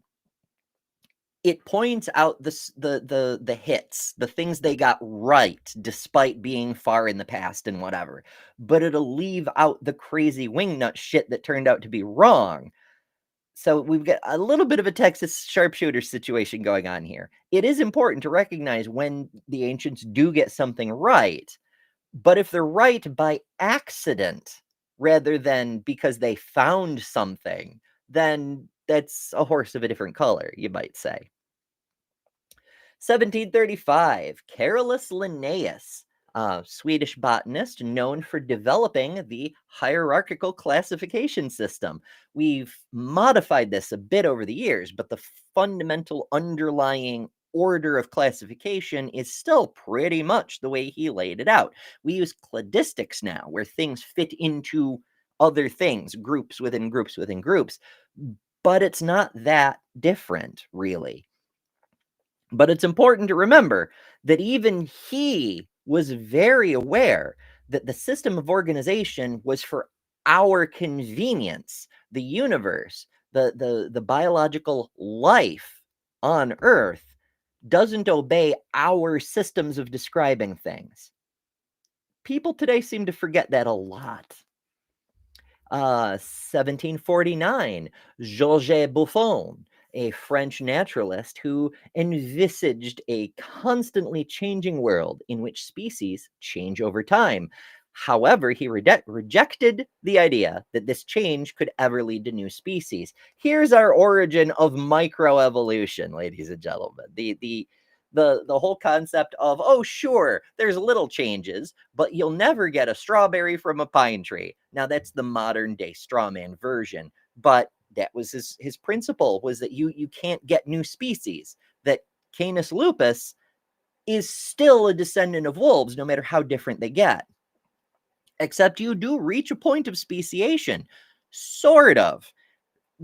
It points out the hits, the things they got right, despite being far in the past and whatever. But it'll leave out the crazy wingnut shit that turned out to be wrong. So we've got a little bit of a Texas sharpshooter situation going on here. It is important to recognize when the ancients do get something right. But if they're right by accident, rather than because they found something, then that's a horse of a different color, you might say. 1735, Carolus Linnaeus, a Swedish botanist known for developing the hierarchical classification system. We've modified this a bit over the years, but the fundamental underlying order of classification is still pretty much the way he laid it out. We use cladistics now, where things fit into other things, groups within groups within groups, but it's not that different, really. But it's important to remember that even he was very aware that the system of organization was for our convenience. The universe, the biological life on Earth doesn't obey our systems of describing things. People today seem to forget that a lot. 1749, Georges Buffon, a French naturalist who envisaged a constantly changing world in which species change over time. However, he rejected the idea that this change could ever lead to new species. Here's our origin of microevolution, ladies and gentlemen. The whole concept of, oh, sure, there's little changes, but you'll never get a strawberry from a pine tree. Now, that's the modern day straw man version, but that was his principle, was that you can't get new species, that Canis lupus is still a descendant of wolves, no matter how different they get. Except you do reach a point of speciation, sort of.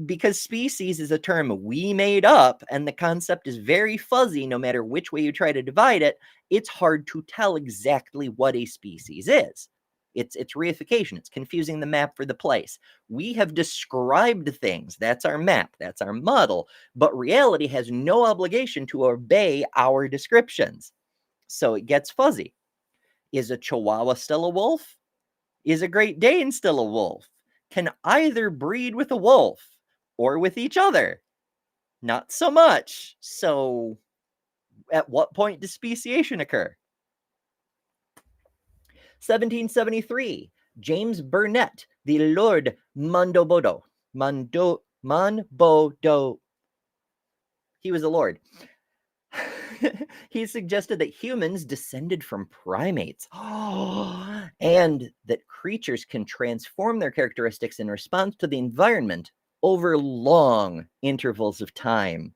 because species is a term we made up and the concept is very fuzzy no matter which way you try to divide it, it's hard to tell exactly what a species is. It's reification. It's confusing the map for the place. We have described things. That's our map. That's our model. But reality has no obligation to obey our descriptions. So it gets fuzzy. Is a Chihuahua still a wolf? Is a Great Dane still a wolf? Can either breed with a wolf or with each other? Not so much. So at what point does speciation occur? 1773, James Burnet, the Lord Mondobodo. Monbodo. He was a lord. He suggested that humans descended from primates and that creatures can transform their characteristics in response to the environment over long intervals of time,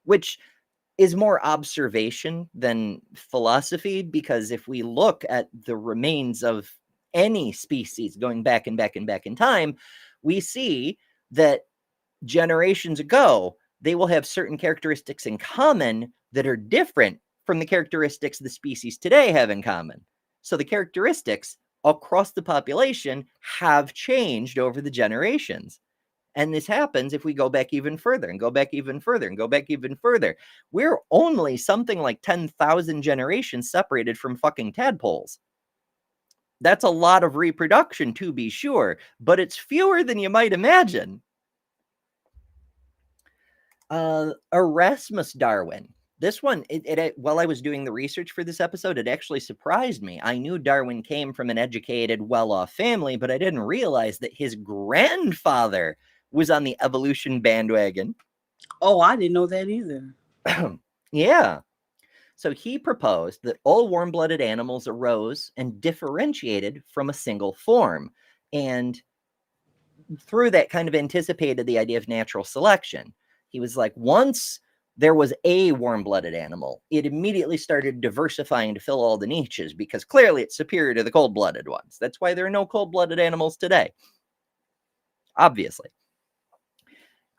which is more observation than philosophy, because if we look at the remains of any species going back and back and back in time, we see that generations ago, they will have certain characteristics in common that are different from the characteristics the species today have in common. So the characteristics across the population have changed over the generations. And this happens if we go back even further and go back even further and go back even further. We're only something like 10,000 generations separated from fucking tadpoles. That's a lot of reproduction, to be sure, but it's fewer than you might imagine. Erasmus Darwin. This one, while I was doing the research for this episode, it actually surprised me. I knew Darwin came from an educated, well-off family, but I didn't realize that his grandfather was on the evolution bandwagon. Oh, I didn't know that either. Yeah. So he proposed that all warm-blooded animals arose and differentiated from a single form. And through that kind of anticipated the idea of natural selection. He was like, once there was a warm-blooded animal, it immediately started diversifying to fill all the niches because clearly it's superior to the cold-blooded ones. That's why there are no cold-blooded animals today. Obviously.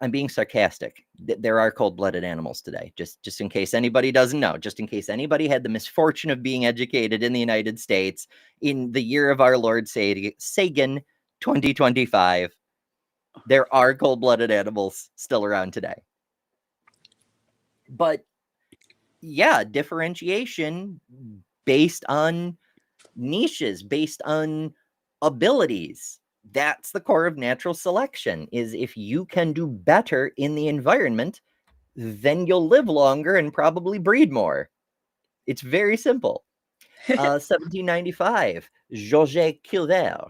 I'm being sarcastic. There are cold-blooded animals today, just in case anybody doesn't know, just in case anybody had the misfortune of being educated in the United States in the year of our Lord Sagan, 2025. There are cold-blooded animals still around today. But yeah, differentiation based on niches, based on abilities. That's the core of natural selection, is if you can do better in the environment, then you'll live longer and probably breed more. It's very simple. 1795, Georges Cuvier.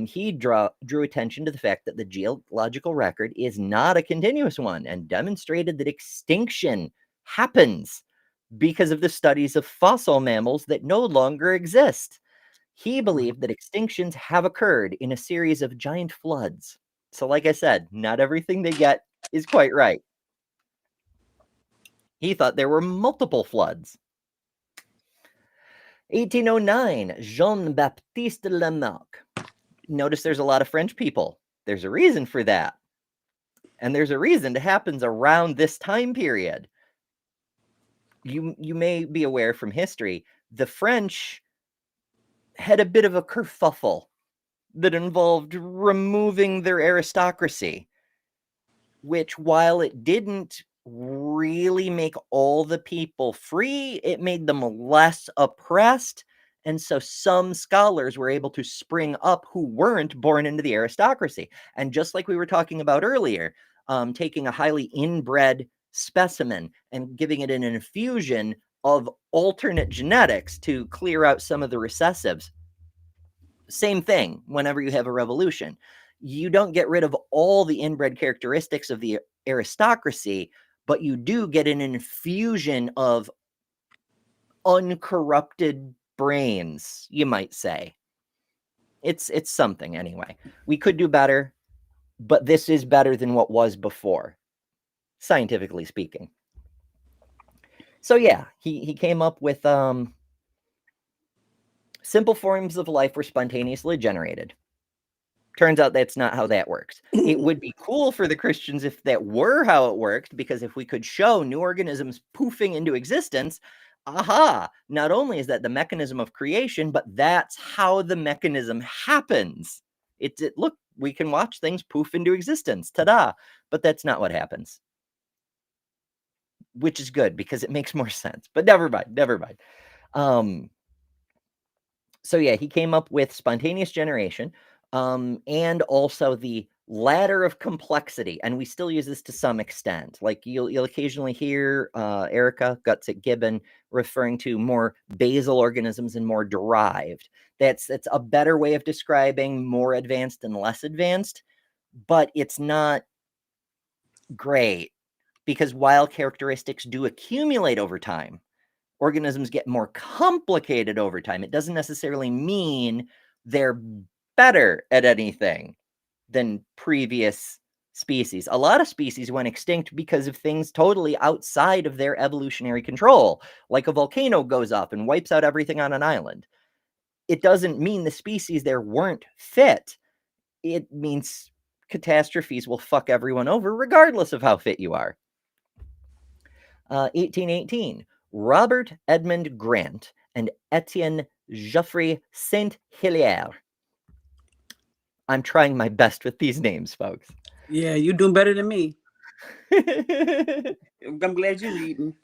He drew attention to the fact that the geological record is not a continuous one and demonstrated that extinction happens because of the studies of fossil mammals that no longer exist. He believed that extinctions have occurred in a series of giant floods. So like I said, not everything they get is quite right. He thought there were multiple floods. 1809, Jean-Baptiste Lamarck. Notice there's a lot of French people. There's a reason for that. And there's a reason it happens around this time period. You may be aware from history, the French had a bit of a kerfuffle that involved removing their aristocracy, which, while it didn't really make all the people free, it made them less oppressed. And so some scholars were able to spring up who weren't born into the aristocracy. And just like we were talking about earlier, taking a highly inbred specimen and giving it an infusion of alternate genetics to clear out some of the recessives. Same thing whenever you have a revolution. You don't get rid of all the inbred characteristics of the aristocracy, but you do get an infusion of uncorrupted brains, you might say. It's something anyway. We could do better, but this is better than what was before, scientifically speaking. So yeah, he came up with simple forms of life were spontaneously generated. Turns out that's not how that works. It would be cool for the Christians if that were how it worked, because if we could show new organisms poofing into existence, aha, not only is that the mechanism of creation, but that's how the mechanism happens. Look, we can watch things poof into existence, ta-da, but that's not what happens. Which is good, because it makes more sense, but never mind. So yeah, he came up with spontaneous generation, and also the ladder of complexity, and we still use this to some extent. Like you'll occasionally hear Erica Gutsick Gibbon referring to more basal organisms and more derived. That's a better way of describing more advanced and less advanced, but it's not great, because while characteristics do accumulate over time, organisms get more complicated over time. It doesn't necessarily mean they're better at anything than previous species. A lot of species went extinct because of things totally outside of their evolutionary control, like a volcano goes up and wipes out everything on an island. It doesn't mean the species there weren't fit. It means catastrophes will fuck everyone over regardless of how fit you are. 1818, Robert Edmond Grant and Etienne Geoffroy Saint-Hilaire. I'm trying my best with these names, folks. Yeah, you're doing better than me. I'm glad you're reading.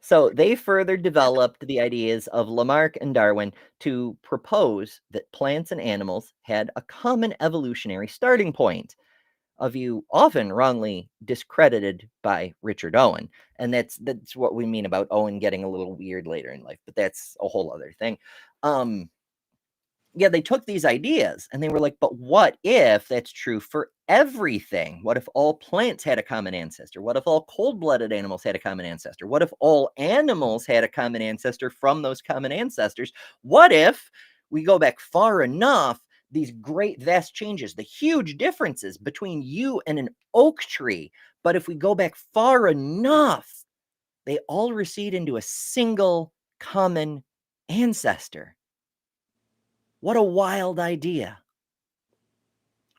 So they further developed the ideas of Lamarck and Darwin to propose that plants and animals had a common evolutionary starting point, a view often wrongly discredited by Richard Owen. And that's what we mean about Owen getting a little weird later in life, but that's a whole other thing. Yeah, they took these ideas and they were like, but what if that's true for everything? What if all plants had a common ancestor? What if all cold-blooded animals had a common ancestor? What if all animals had a common ancestor from those common ancestors? What if we go back far enough, these great vast changes, the huge differences between you and an oak tree, but if we go back far enough, they all recede into a single common ancestor? What a wild idea.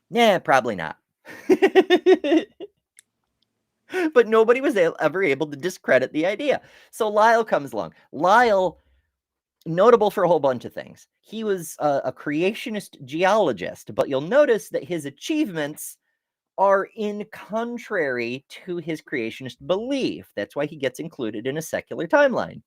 Nah, probably not. But nobody was ever able to discredit the idea. So Lyell comes along. Lyell, notable for a whole bunch of things. He was a creationist geologist, but you'll notice that his achievements are in contrary to his creationist belief. That's why he gets included in a secular timeline.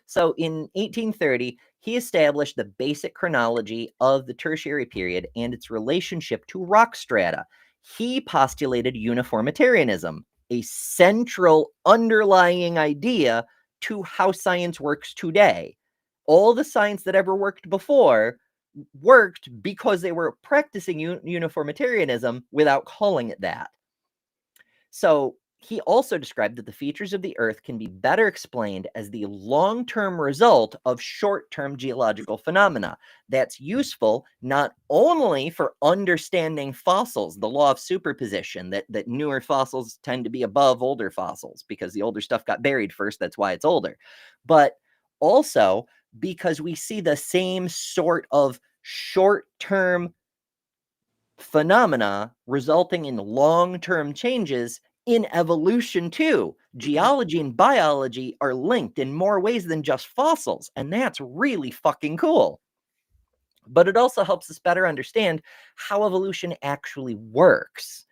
So in 1830, he established the basic chronology of the tertiary period and its relationship to rock strata. He postulated uniformitarianism, a central underlying idea to how science works today. All the science that ever worked before worked because they were practicing uniformitarianism without calling it that. So he also described that the features of the Earth can be better explained as the long-term result of short-term geological phenomena. That's useful not only for understanding fossils, the law of superposition, that newer fossils tend to be above older fossils because the older stuff got buried first, that's why it's older, but also because we see the same sort of short-term phenomena resulting in long-term changes in evolution too. Geology and biology are linked in more ways than just fossils, and that's really fucking cool. But it also helps us better understand how evolution actually works,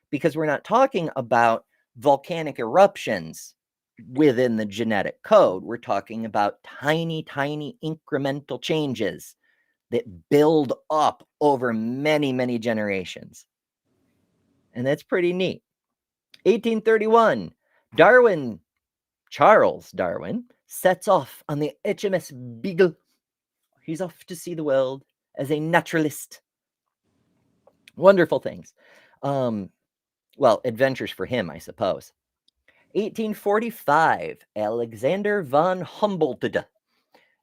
because we're not talking about volcanic eruptions within the genetic code. We're talking about tiny, tiny incremental changes that build up over many, many generations. And that's pretty neat. 1831, Charles Darwin, sets off on the HMS Beagle. He's off to see the world as a naturalist. Wonderful things. Well, adventures for him, I suppose. 1845, Alexander von Humboldt.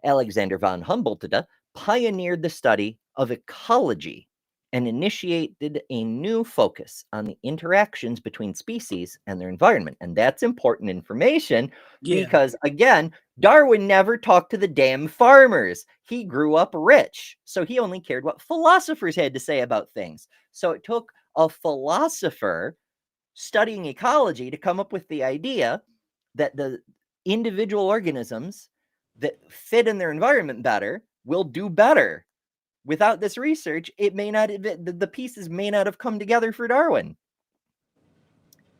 Alexander von Humboldt pioneered the study of ecology. and initiated a new focus on the interactions between species and their environment. And that's important information because, again, Darwin never talked to the damn farmers. He grew up rich, so he only cared what philosophers had to say about things. So it took a philosopher studying ecology to come up with the idea that the individual organisms that fit in their environment better will do better. Without this research, it may not, the pieces may not have come together for Darwin.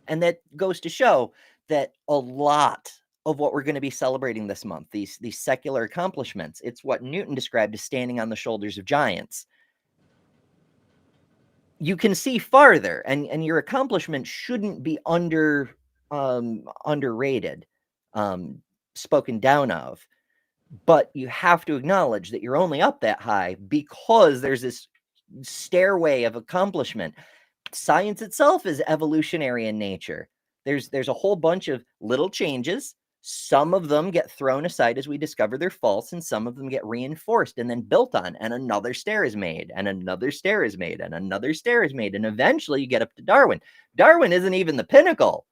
And that goes to show that a lot of what we're going to be celebrating this month, these secular accomplishments, it's what Newton described as standing on the shoulders of giants. You can see farther, and your accomplishment shouldn't be underrated, spoken down of. But you have to acknowledge that you're only up that high because there's this stairway of accomplishment. Science itself is evolutionary in nature. There's a whole bunch of little changes. Some of them get thrown aside as we discover they're false, and some of them get reinforced and then built on, and another stair is made, and another stair is made, and another stair is made, and eventually you get up to Darwin. Darwin isn't even the pinnacle.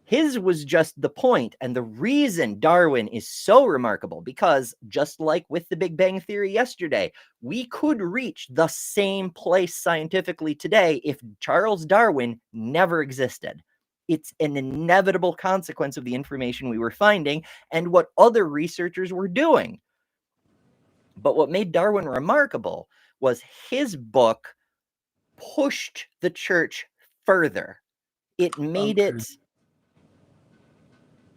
His was just the point, and the reason Darwin is so remarkable, because just like with the Big Bang Theory yesterday, we could reach the same place scientifically today if Charles Darwin never existed. It's an inevitable consequence of the information we were finding and what other researchers were doing. But what made Darwin remarkable was his book pushed the church further. It made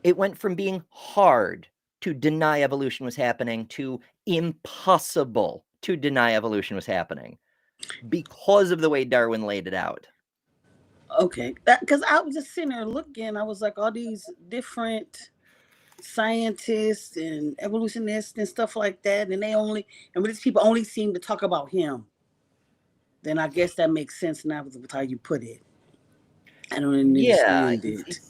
it went from being hard to deny evolution was happening to impossible to deny evolution was happening because of the way Darwin laid it out. Okay, because I was just sitting there looking, I was like, all these different scientists and evolutionists and stuff like that, and these people only seem to talk about him. Then I guess that makes sense now with how you put it. I don't understand it.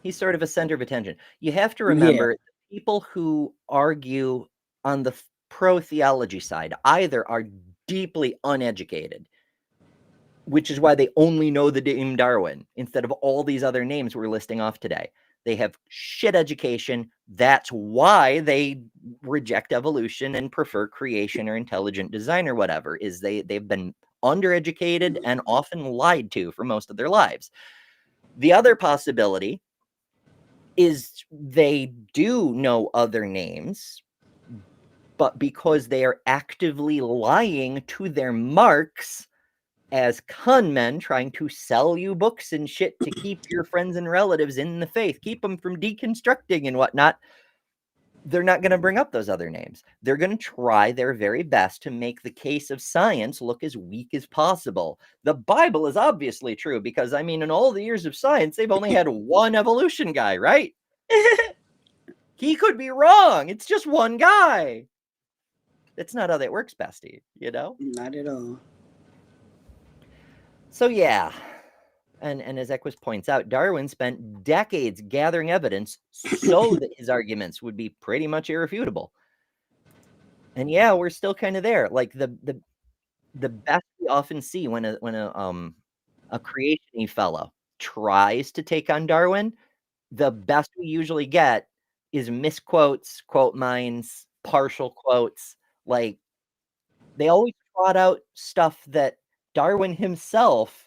He's sort of a center of attention. You have to remember, people who argue on the pro-theology side either are deeply uneducated, which is why they only know the name Darwin instead of all these other names we're listing off today. They have shit education. That's why they reject evolution and prefer creation or intelligent design or whatever, is they've been undereducated and often lied to for most of their lives. The other possibility is they do know other names, but because they are actively lying to their marks as con men trying to sell you books and shit to keep your friends and relatives in the faith, keep them from deconstructing and whatnot, they're not going to bring up those other names. They're going to try their very best to make the case of science look as weak as possible. The Bible is obviously true because, I mean, in all the years of science, they've only had one evolution guy, right? He could be wrong. It's just one guy. That's not how that works, bestie, you know? Not at all. So, yeah. And as Equus points out, Darwin spent decades gathering evidence so that his arguments would be pretty much irrefutable. And yeah, we're still kind of there. Like the best we often see when a creation-y fellow tries to take on Darwin, the best we usually get is misquotes, quote mines, partial quotes. Like, they always trot out stuff that Darwin himself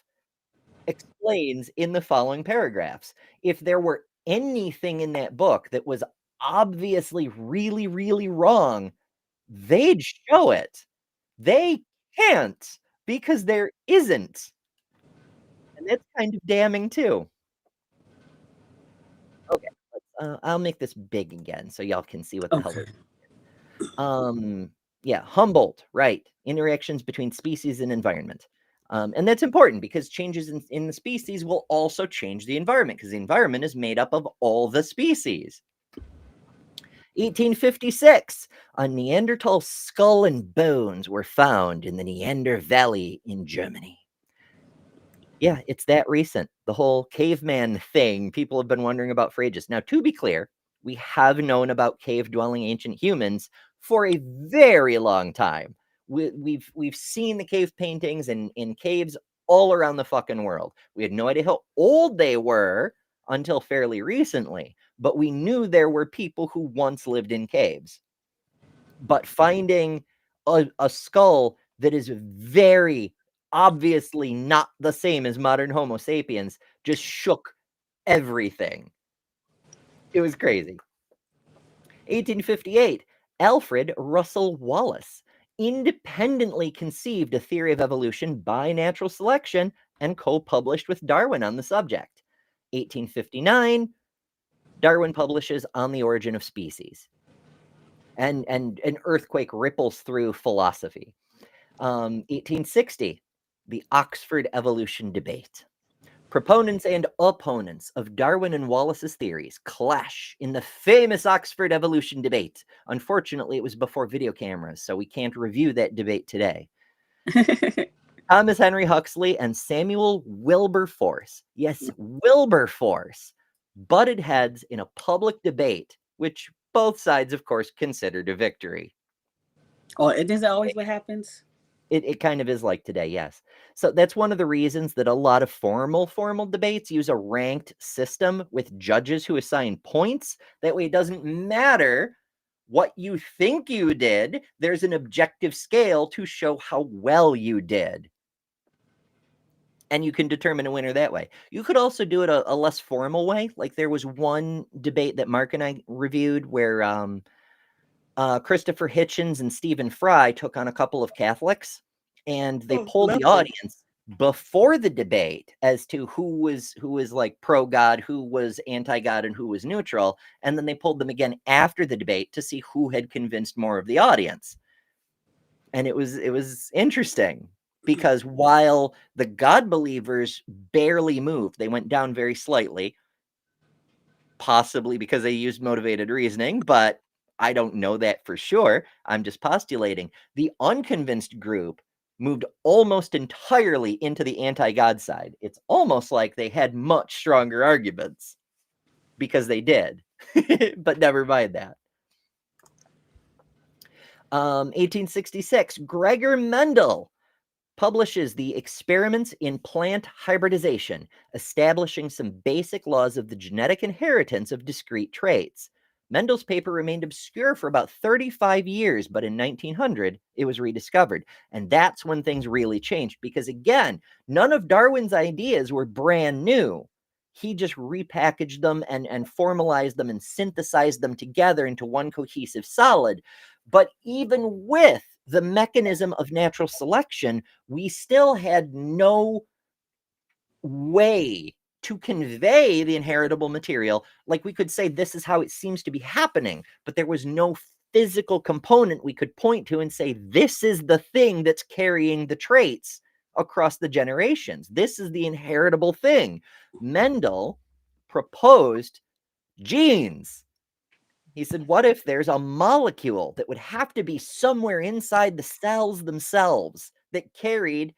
explains in the following paragraphs. If there were anything in that book that was obviously really, really wrong, they'd show it. They can't, because there isn't. And that's kind of damning too. Okay, I'll make this big again so y'all can see what the hell it is. Yeah, Humboldt, right. Interactions between species and environment. And that's important because changes in the species will also change the environment, because the environment is made up of all the species. 1856, a Neanderthal skull and bones were found in the Neander Valley in Germany. Yeah, it's that recent. The whole caveman thing people have been wondering about for ages. Now, to be clear, we have known about cave-dwelling ancient humans for a very long time. We've seen the cave paintings in caves all around the fucking world. We had no idea how old they were until fairly recently, but we knew there were people who once lived in caves. But finding a skull that is very obviously not the same as modern Homo sapiens just shook everything. It was crazy. 1858, Alfred Russel Wallace independently conceived a theory of evolution by natural selection and co-published with Darwin on the subject. 1859, Darwin publishes On the Origin of Species. And an earthquake ripples through philosophy. 1860, the Oxford evolution debate. Proponents and opponents of Darwin and Wallace's theories clash in the famous Oxford evolution debate. Unfortunately, it was before video cameras, so we can't review that debate today. Thomas Henry Huxley and Samuel Wilberforce, yes, Wilberforce, butted heads in a public debate, which both sides, of course, considered a victory. Oh, is that always what happens? It kind of is like today, yes. So that's one of the reasons that a lot of formal debates use a ranked system with judges who assign points. That way it doesn't matter what you think you did. There's an objective scale to show how well you did. And you can determine a winner that way. You could also do it a less formal way. Like there was one debate that Mark and I reviewed where Christopher Hitchens and Stephen Fry took on a couple of Catholics, and they polled the audience before the debate as to who was like pro-God, who was anti-God, and who was neutral. And then they polled them again after the debate to see who had convinced more of the audience. And it was interesting because while the God believers barely moved, they went down very slightly, possibly because they used motivated reasoning, but I don't know that for sure. I'm just postulating. The unconvinced group moved almost entirely into the anti-God side. It's almost like they had much stronger arguments because they did, but never mind that. 1866, Gregor Mendel publishes the Experiments in Plant Hybridization, establishing some basic laws of the genetic inheritance of discrete traits. Mendel's paper remained obscure for about 35 years, but in 1900, it was rediscovered. And that's when things really changed, because again, none of Darwin's ideas were brand new. He just repackaged them and formalized them and synthesized them together into one cohesive solid. But even with the mechanism of natural selection, we still had no way to convey the inheritable material. Like we could say, this is how it seems to be happening, but there was no physical component we could point to and say, this is the thing that's carrying the traits across the generations. This is the inheritable thing. Mendel proposed genes. He said, what if there's a molecule that would have to be somewhere inside the cells themselves that carried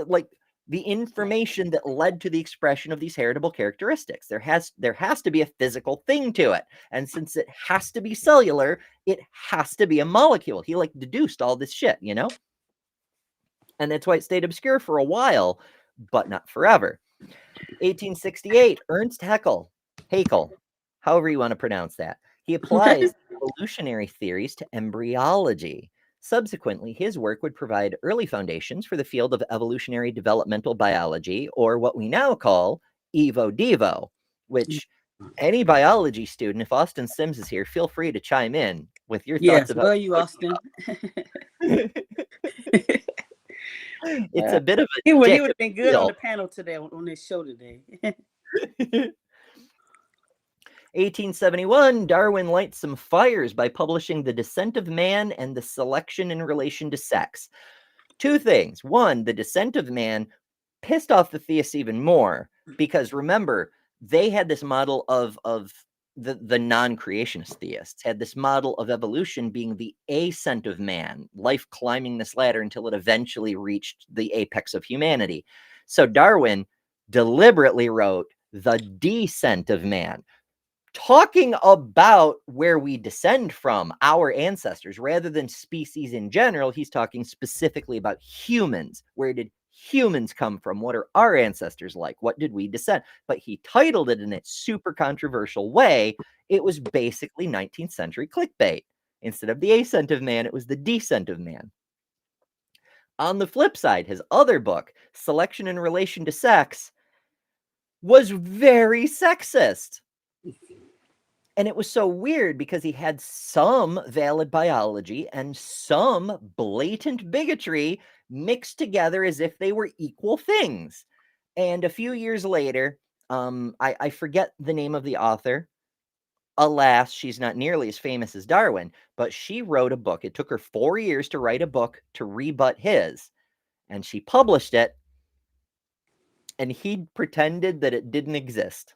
like the information that led to the expression of these heritable characteristics? There has to be a physical thing to it. And since it has to be cellular, it has to be a molecule. He like deduced all this shit, you know? And that's why it stayed obscure for a while, but not forever. 1868, Ernst Haeckel, however you want to pronounce that. He applies evolutionary theories to embryology. Subsequently, his work would provide early foundations for the field of evolutionary developmental biology, or what we now call Evo-Devo, which any biology student, if Austin Sims is here, feel free to chime in with your thoughts about. Where are you, Austin? It's a bit of a he would dick have been good deal. on the panel today, on this show today. 1871, Darwin lights some fires by publishing The Descent of Man and the Selection in Relation to Sex. Two things. One, The Descent of Man pissed off the theists even more, because remember, they had this model of the non-creationist theists had this model of evolution being the ascent of man, life climbing this ladder until it eventually reached the apex of humanity. So Darwin deliberately wrote The Descent of Man. talking about where we descend from, our ancestors, rather than species in general. He's talking specifically about humans. Where did humans come from? What are our ancestors like? What did we descend? But he titled it in a super controversial way. It was basically 19th century clickbait. Instead of the ascent of man, it was the descent of man. On the flip side, his other book, Selection in Relation to Sex, was very sexist. And it was so weird because he had some valid biology and some blatant bigotry mixed together as if they were equal things. And a few years later, I forget the name of the author. Alas, she's not nearly as famous as Darwin, but she wrote a book. It took her 4 years to write a book to rebut his, and she published it, and he pretended that it didn't exist.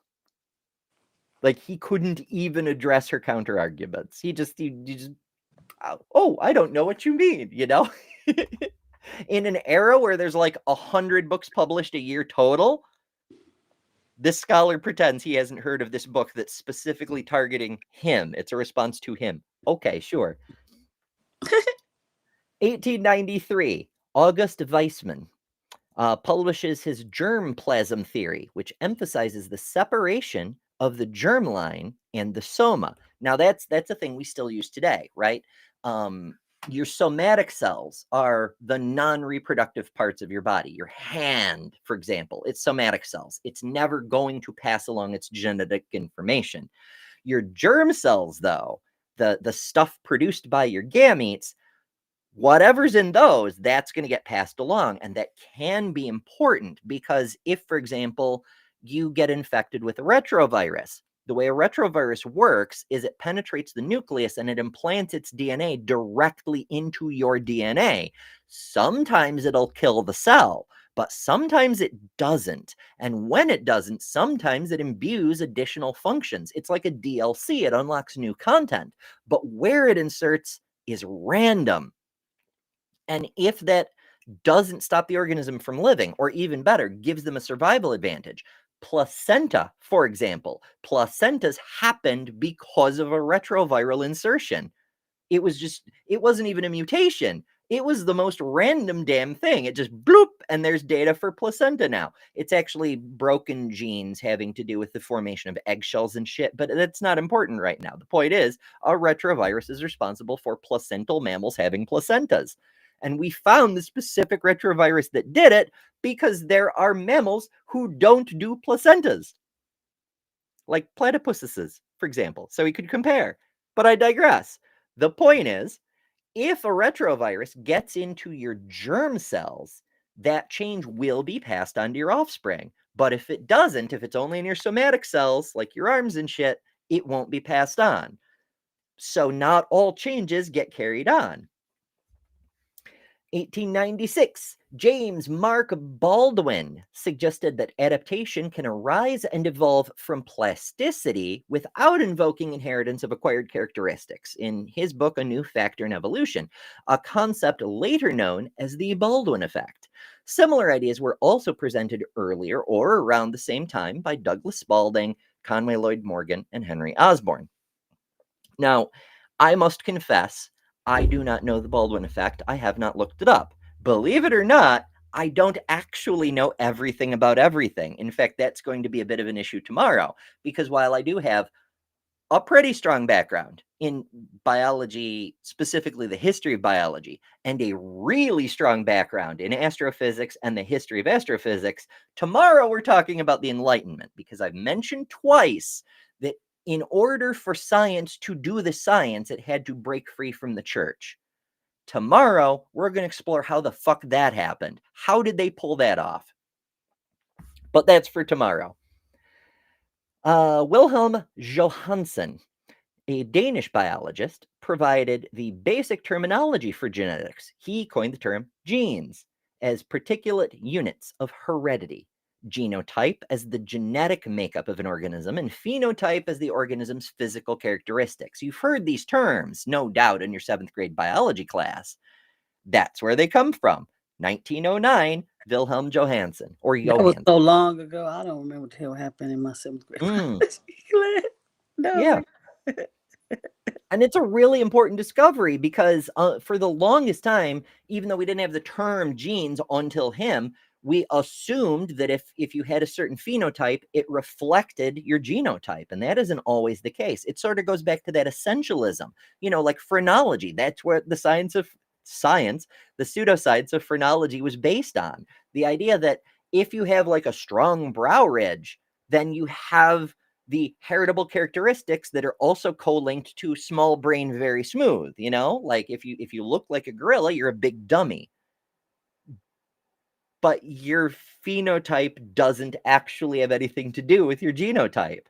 Like, he couldn't even address her counter arguments. He just, oh, I don't know what you mean, you know? In an era where there's like 100 books published a year total, this scholar pretends he hasn't heard of this book that's specifically targeting him. It's a response to him. Okay, sure. 1893, August Weismann publishes his germplasm theory, which emphasizes the separation of the germline and the soma. Now, that's a thing we still use today, right? Your somatic cells are the non-reproductive parts of your body. Your hand, for example, it's somatic cells. It's never going to pass along its genetic information. Your germ cells, though, the stuff produced by your gametes, whatever's in those, that's going to get passed along. And that can be important because if, for example, you get infected with a retrovirus, the way a retrovirus works is it penetrates the nucleus and it implants its DNA directly into your DNA. Sometimes it'll kill the cell, but sometimes it doesn't. And when it doesn't, sometimes it imbues additional functions. It's like a DLC. It unlocks new content, but where it inserts is random. And if that doesn't stop the organism from living, or even better, gives them a survival advantage, placenta, for example, placentas happened because of a retroviral insertion. It wasn't even a mutation. It was the most random damn thing. It just bloop, and there's data for placenta now. It's actually broken genes having to do with the formation of eggshells and shit, but that's not important right now. The point is, a retrovirus is responsible for placental mammals having placentas. And we found the specific retrovirus that did it because there are mammals who don't do placentas, like platypuses, for example. So we could compare. But I digress. The point is, if a retrovirus gets into your germ cells, that change will be passed on to your offspring. But if it doesn't, if it's only in your somatic cells, like your arms and shit, it won't be passed on. So not all changes get carried on. 1896, James Mark Baldwin suggested that adaptation can arise and evolve from plasticity without invoking inheritance of acquired characteristics in his book, A New Factor in Evolution, a concept later known as the Baldwin effect. Similar ideas were also presented earlier or around the same time by Douglas Spalding, Conway Lloyd Morgan, and Henry Osborn. Now, I must confess, I do not know the Baldwin effect. I have not looked it up. Believe it or not, I don't actually know everything about everything. In fact, that's going to be a bit of an issue tomorrow, because while I do have a pretty strong background in biology, specifically the history of biology, and a really strong background in astrophysics and the history of astrophysics, tomorrow we're talking about the Enlightenment, because I've mentioned twice that in order for science to do the science, it had to break free from the church. Tomorrow, we're going to explore how the fuck that happened. How did they pull that off? But that's for tomorrow. Wilhelm Johansen, a Danish biologist, provided the basic terminology for genetics. He coined the term genes as particulate units of heredity. Genotype as the genetic makeup of an organism, and phenotype as the organism's physical characteristics. You've heard these terms, no doubt, in your 7th grade biology class. That's where they come from. 1909, Wilhelm Johansen, or That was Johansen. so long ago. I don't remember what the hell happened in my 7th grade. No. Yeah. And it's a really important discovery because for the longest time, even though we didn't have the term genes until him, we assumed that if you had a certain phenotype, it reflected your genotype. And that isn't always the case. It sort of goes back to that essentialism, like phrenology. That's where the pseudoscience of phrenology was based on. The idea that if you have like a strong brow ridge, then you have the heritable characteristics that are also co-linked to small brain, very smooth, like if you look like a gorilla, you're a big dummy. But your phenotype doesn't actually have anything to do with your genotype.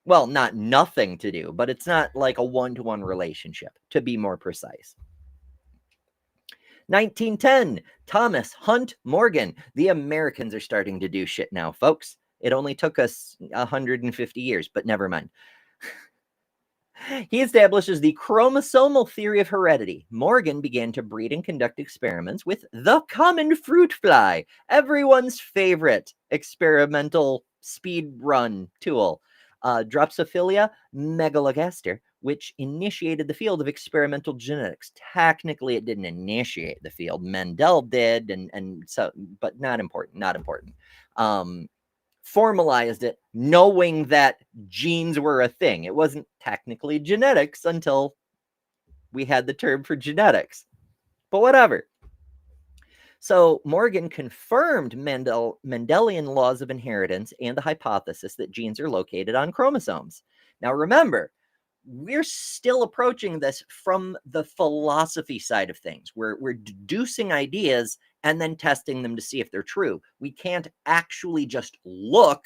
Well, not nothing to do, but it's not like a one-to-one relationship, to be more precise. 1910, Thomas Hunt Morgan. The Americans are starting to do shit now, folks. It only took us 150 years, but never mind. He establishes the chromosomal theory of heredity. Morgan began to breed and conduct experiments with the common fruit fly, everyone's favorite experimental speed run tool, Drosophila megalogaster, which initiated the field of experimental genetics. Technically, it didn't initiate the field. Mendel did, and so, but not important. Formalized it, knowing that genes were a thing. It wasn't technically genetics until we had the term for genetics. But whatever. So Morgan confirmed Mendelian laws of inheritance and the hypothesis that genes are located on chromosomes. Now remember, we're still approaching this from the philosophy side of things. We're deducing ideas and then testing them to see if they're true. We can't actually just look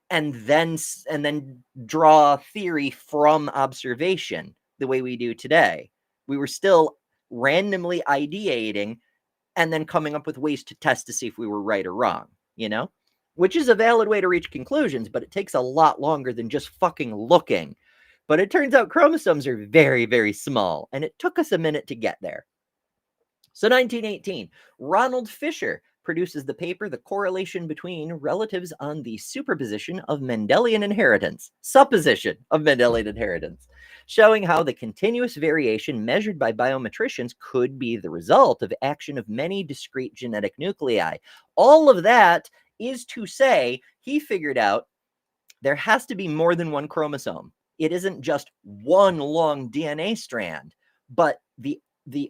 and then draw theory from observation the way we do today. We were still randomly ideating and then coming up with ways to test to see if we were right or wrong, which is a valid way to reach conclusions, but it takes a lot longer than just fucking looking. But it turns out chromosomes are very, very small, and it took us a minute to get there. So 1918, Ronald Fisher produces the paper, The Correlation Between Relatives on the Superposition of Mendelian Inheritance, Supposition of Mendelian Inheritance, showing how the continuous variation measured by biometricians could be the result of action of many discrete genetic nuclei. All of that is to say, he figured out there has to be more than one chromosome. It isn't just one long DNA strand, but the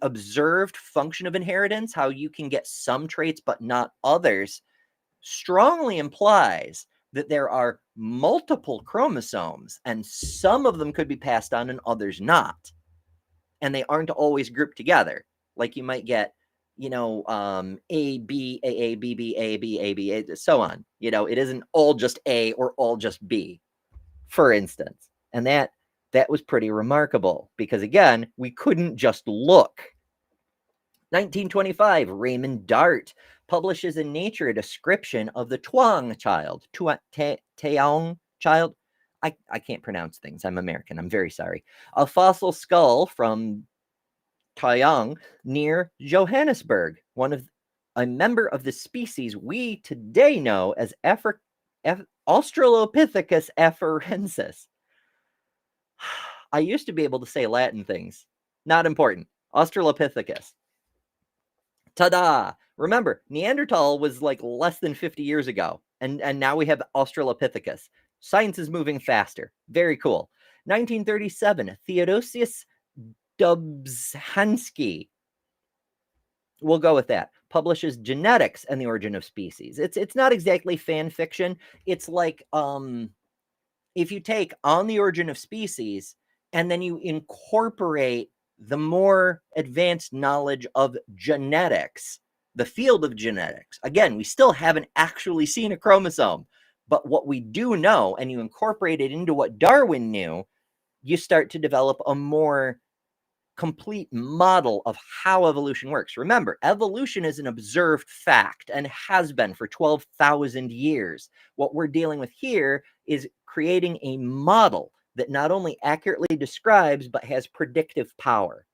observed function of inheritance, how you can get some traits but not others, strongly implies that there are multiple chromosomes, and some of them could be passed on and others not. And they aren't always grouped together. Like you might get, A, B, A, B, B, A, B, A, B, A, so on. It isn't all just A or all just B, for instance. And that was pretty remarkable because, again, we couldn't just look. 1925, Raymond Dart publishes in Nature a description of the Tuong child. Tuong child? I can't pronounce things. I'm American. I'm very sorry. A fossil skull from Tuong near Johannesburg, a member of the species we today know as Australopithecus afarensis. I used to be able to say Latin things. Not important. Australopithecus. Ta-da! Remember, Neanderthal was like less than 50 years ago, and now we have Australopithecus. Science is moving faster. Very cool. 1937, Theodosius Dobzhansky, we'll go with that, publishes Genetics and the Origin of Species. It's not exactly fan fiction. It's like if you take On the Origin of Species and then you incorporate the more advanced knowledge of genetics, the field of genetics. Again, we still haven't actually seen a chromosome, but what we do know, and you incorporate it into what Darwin knew, you start to develop a more complete model of how evolution works. Remember, evolution is an observed fact and has been for 12,000 years. What we're dealing with here is creating a model that not only accurately describes, but has predictive power.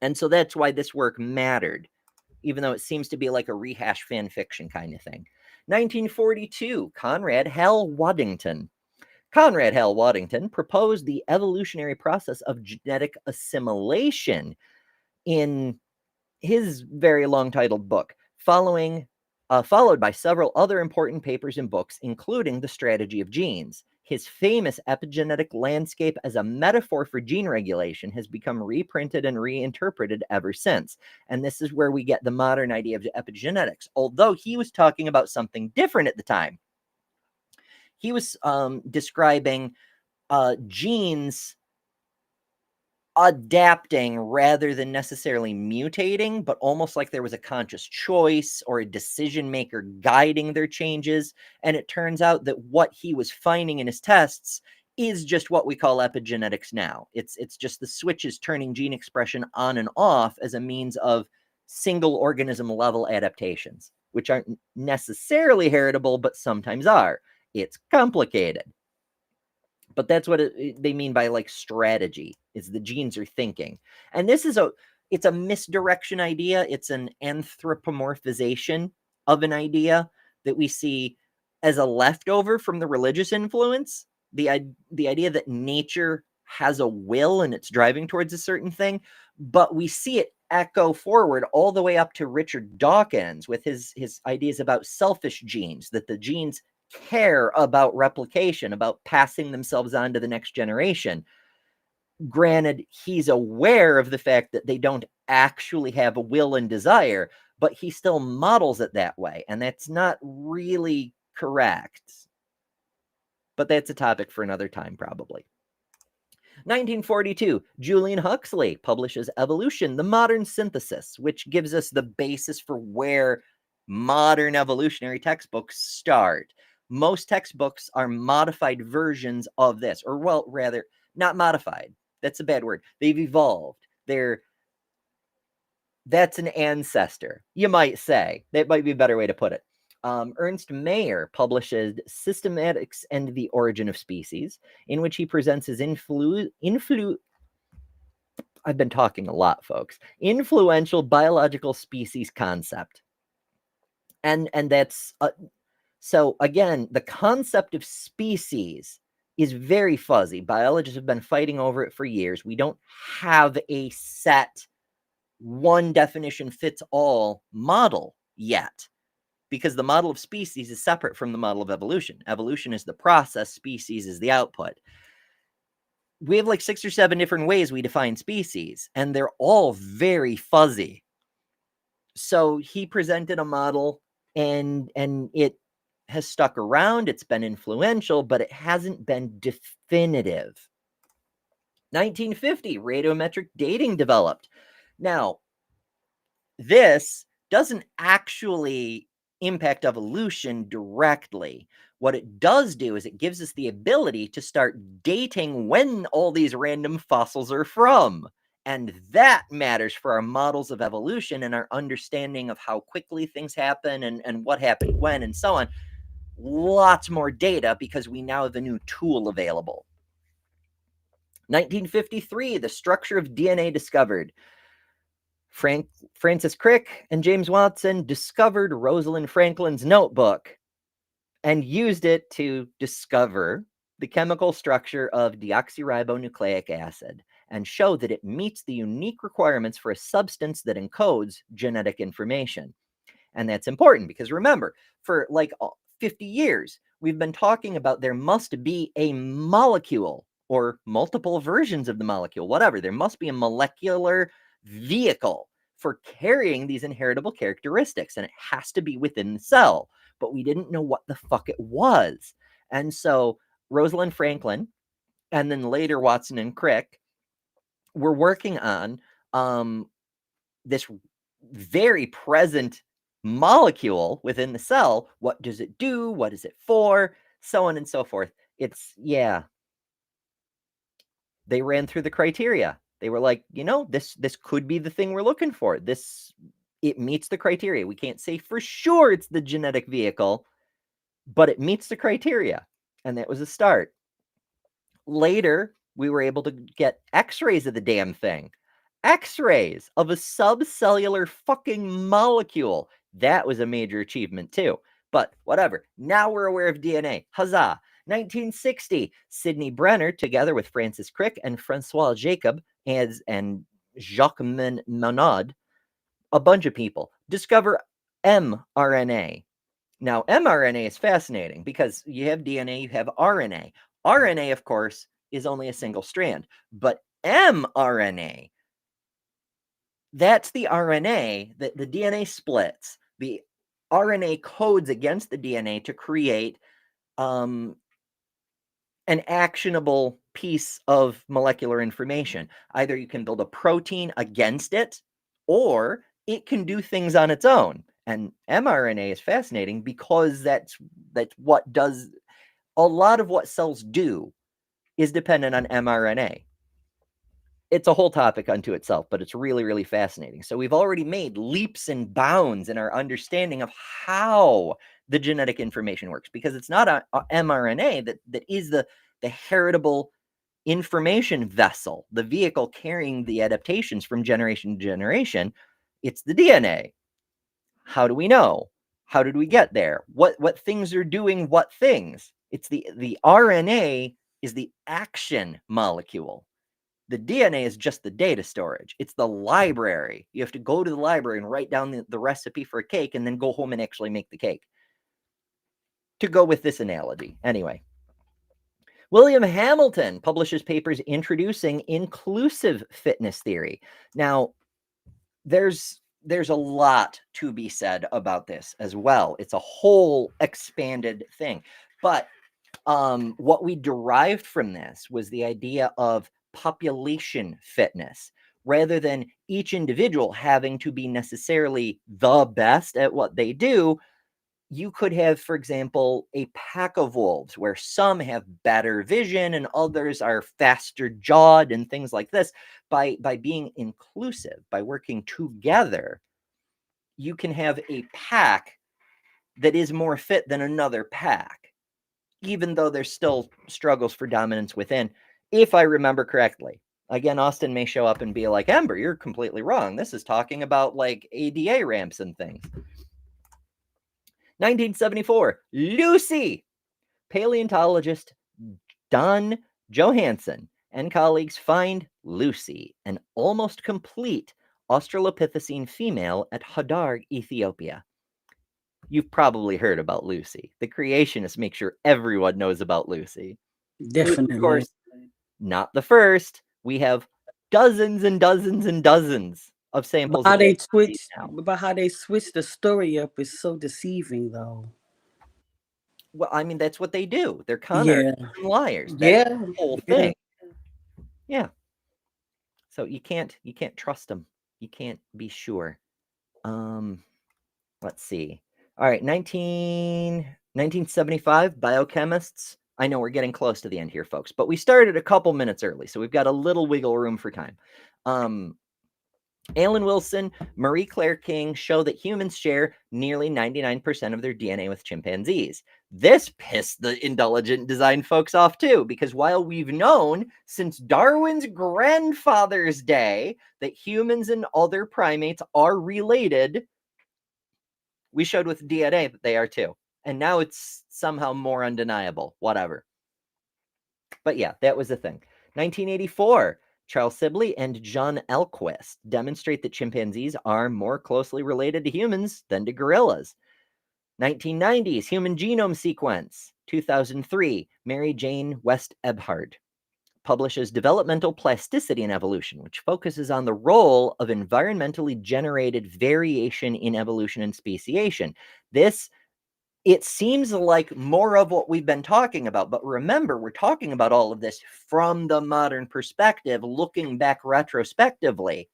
And so that's why this work mattered, even though it seems to be like a rehash fan fiction kind of thing. 1942, Conrad Hal Waddington Conrad Hal Waddington proposed the evolutionary process of genetic assimilation in his very long titled book, followed by several other important papers and books, including The Strategy of Genes. His famous epigenetic landscape as a metaphor for gene regulation has become reprinted and reinterpreted ever since. And this is where we get the modern idea of epigenetics, although he was talking about something different at the time. He was describing genes adapting rather than necessarily mutating, but almost like there was a conscious choice or a decision maker guiding their changes. And it turns out that what he was finding in his tests is just what we call epigenetics now. It's just the switches turning gene expression on and off as a means of single organism level adaptations, which aren't necessarily heritable, but sometimes are. It's complicated. But that's what they mean by like strategy, is the genes are thinking. And this is it's a misdirection idea. It's an anthropomorphization of an idea that we see as a leftover from the religious influence. The idea that nature has a will and it's driving towards a certain thing, but we see it echo forward all the way up to Richard Dawkins with his ideas about selfish genes, that the genes care about replication, about passing themselves on to the next generation. Granted, he's aware of the fact that they don't actually have a will and desire, but he still models it that way, and that's not really correct. But that's a topic for another time, probably. 1942, Julian Huxley publishes Evolution, the Modern Synthesis, which gives us the basis for where modern evolutionary textbooks start. Most textbooks are modified versions of this, or well, rather, not modified. That's a bad word. They've evolved. That's an ancestor, you might say. That might be a better way to put it. Ernst Mayr publishes Systematics and the Origin of Species, in which he presents his I've been talking a lot, folks. Influential biological species concept. And that's so again, the concept of species is very fuzzy. Biologists have been fighting over it for years. We don't have a set one definition fits all model yet, because the model of species is separate from the model of evolution. Evolution is the process, species is the output. We have like 6 or 7 different ways we define species, and they're all very fuzzy. So he presented a model, and it has stuck around. It's been influential, but it hasn't been definitive. 1950, radiometric dating developed. Now, this doesn't actually impact evolution directly. What it does do is it gives us the ability to start dating when all these random fossils are from. And that matters for our models of evolution and our understanding of how quickly things happen and what happened when and so on. Lots more data because we now have a new tool available. 1953, the structure of DNA discovered. Francis Crick and James Watson discovered Rosalind Franklin's notebook and used it to discover the chemical structure of deoxyribonucleic acid and show that it meets the unique requirements for a substance that encodes genetic information. And that's important because remember, for like 50 years, we've been talking about there must be a molecule or multiple versions of the molecule, whatever. There must be a molecular vehicle for carrying these inheritable characteristics, and it has to be within the cell, but we didn't know what the fuck it was. And so Rosalind Franklin, and then later Watson and Crick, were working on this very present molecule within the cell. What does it do? What is it for? So on and so forth. They ran through the criteria. They were like, this could be the thing we're looking for. It meets the criteria. We can't say for sure it's the genetic vehicle, but it meets the criteria. And that was a start. Later, we were able to get x-rays of the damn thing. X-rays of a subcellular fucking molecule. That was a major achievement too. But whatever. Now we're aware of DNA. Huzzah. 1960, Sidney Brenner, together with Francis Crick and Francois Jacob and Jacques Monod, a bunch of people, discover mRNA. Now, mRNA is fascinating because you have DNA, you have RNA. RNA, of course, is only a single strand, but mRNA, that's the RNA that the DNA splits. The RNA codes against the DNA to create an actionable piece of molecular information. Either you can build a protein against it, or it can do things on its own. And mRNA is fascinating because that's what does a lot of what cells do is dependent on mRNA. It's a whole topic unto itself, but it's really, really fascinating. So we've already made leaps and bounds in our understanding of how the genetic information works, because it's not a mRNA that is the heritable information vessel, the vehicle carrying the adaptations from generation to generation. It's the DNA. How do we know? How did we get there? What things are doing what things? It's the RNA is the action molecule. The DNA is just the data storage. It's the library. You have to go to the library and write down the recipe for a cake and then go home and actually make the cake. To go with this analogy. Anyway, William Hamilton publishes papers introducing inclusive fitness theory. Now, there's a lot to be said about this as well. It's a whole expanded thing. But what we derived from this was the idea of population fitness, rather than each individual having to be necessarily the best at what they do. You could have, for example, a pack of wolves where some have better vision and others are faster jawed and things like this. By being inclusive, by working together, you can have a pack that is more fit than another pack, even though there's still struggles for dominance within, if I remember correctly. Again, Austin may show up and be like, Ember, you're completely wrong. This is talking about like ADA ramps and things. 1974, Lucy. Paleontologist Don Johansson and colleagues find Lucy, an almost complete Australopithecine female at Hadar, Ethiopia. You've probably heard about Lucy. The creationists make sure everyone knows about Lucy. Definitely. Of course, not the first. We have dozens and dozens and dozens of samples. About how they switch the story up is so deceiving, though. Well, I mean, that's what they do. They're con artists and liars. That's Yeah. the whole thing. Yeah. So you can't trust them. You can't be sure. Let's see. All right, 1975, biochemists. I know we're getting close to the end here, folks, but we started a couple minutes early, so we've got a little wiggle room for time. Alan Wilson, Marie Claire King show that humans share nearly 99% of their DNA with chimpanzees. This pissed the intelligent design folks off too, because while we've known since Darwin's grandfather's day that humans and other primates are related, we showed with DNA that they are too. And now it's somehow more undeniable, whatever. But yeah, that was the thing. 1984, Charles Sibley and John Elquist demonstrate that chimpanzees are more closely related to humans than to gorillas. 1990s, human genome sequence. 2003, Mary Jane West Ebhard publishes Developmental Plasticity in Evolution, which focuses on the role of environmentally generated variation in evolution and speciation. This, it seems like more of what we've been talking about, but remember, we're talking about all of this from the modern perspective, looking back retrospectively.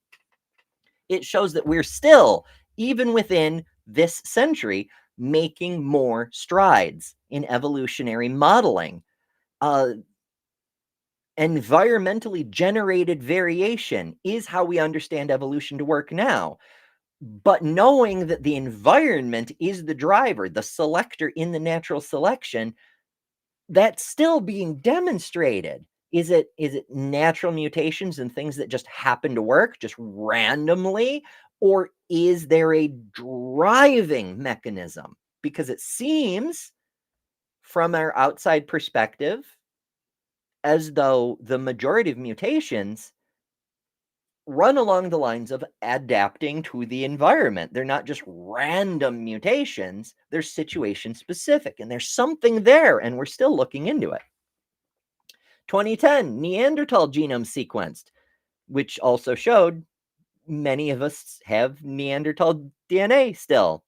It shows that we're still, even within this century, making more strides in evolutionary modeling. Environmentally generated variation is how we understand evolution to work now. But knowing that the environment is the driver, the selector in the natural selection, that's still being demonstrated. Is it natural mutations and things that just happen to work just randomly? Or is there a driving mechanism? Because it seems from our outside perspective as though the majority of mutations run along the lines of adapting to the environment. They're not just random mutations, they're situation specific, and there's something there, and we're still looking into it. 2010, Neanderthal genome sequenced, which also showed many of us have Neanderthal DNA still.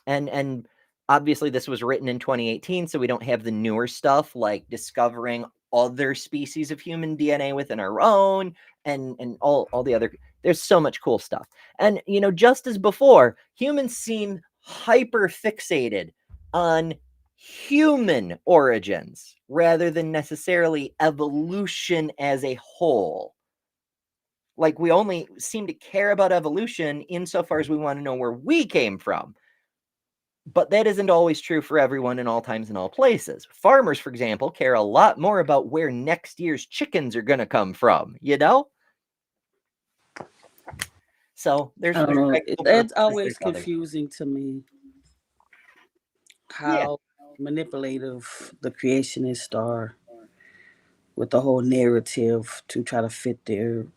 And obviously this was written in 2018, so we don't have the newer stuff like discovering other species of human DNA within our own and all the other. There's so much cool stuff. And just as before, humans seem hyper fixated on human origins rather than necessarily evolution as a whole. Like, we only seem to care about evolution insofar as we want to know where we came from. But that isn't always true for everyone in all times and all places. Farmers, for example, care a lot more about where next year's chickens are going to come from, So there's I don't know. That's always there's others. confusing to me how manipulative the creationists are with the whole narrative to try to fit their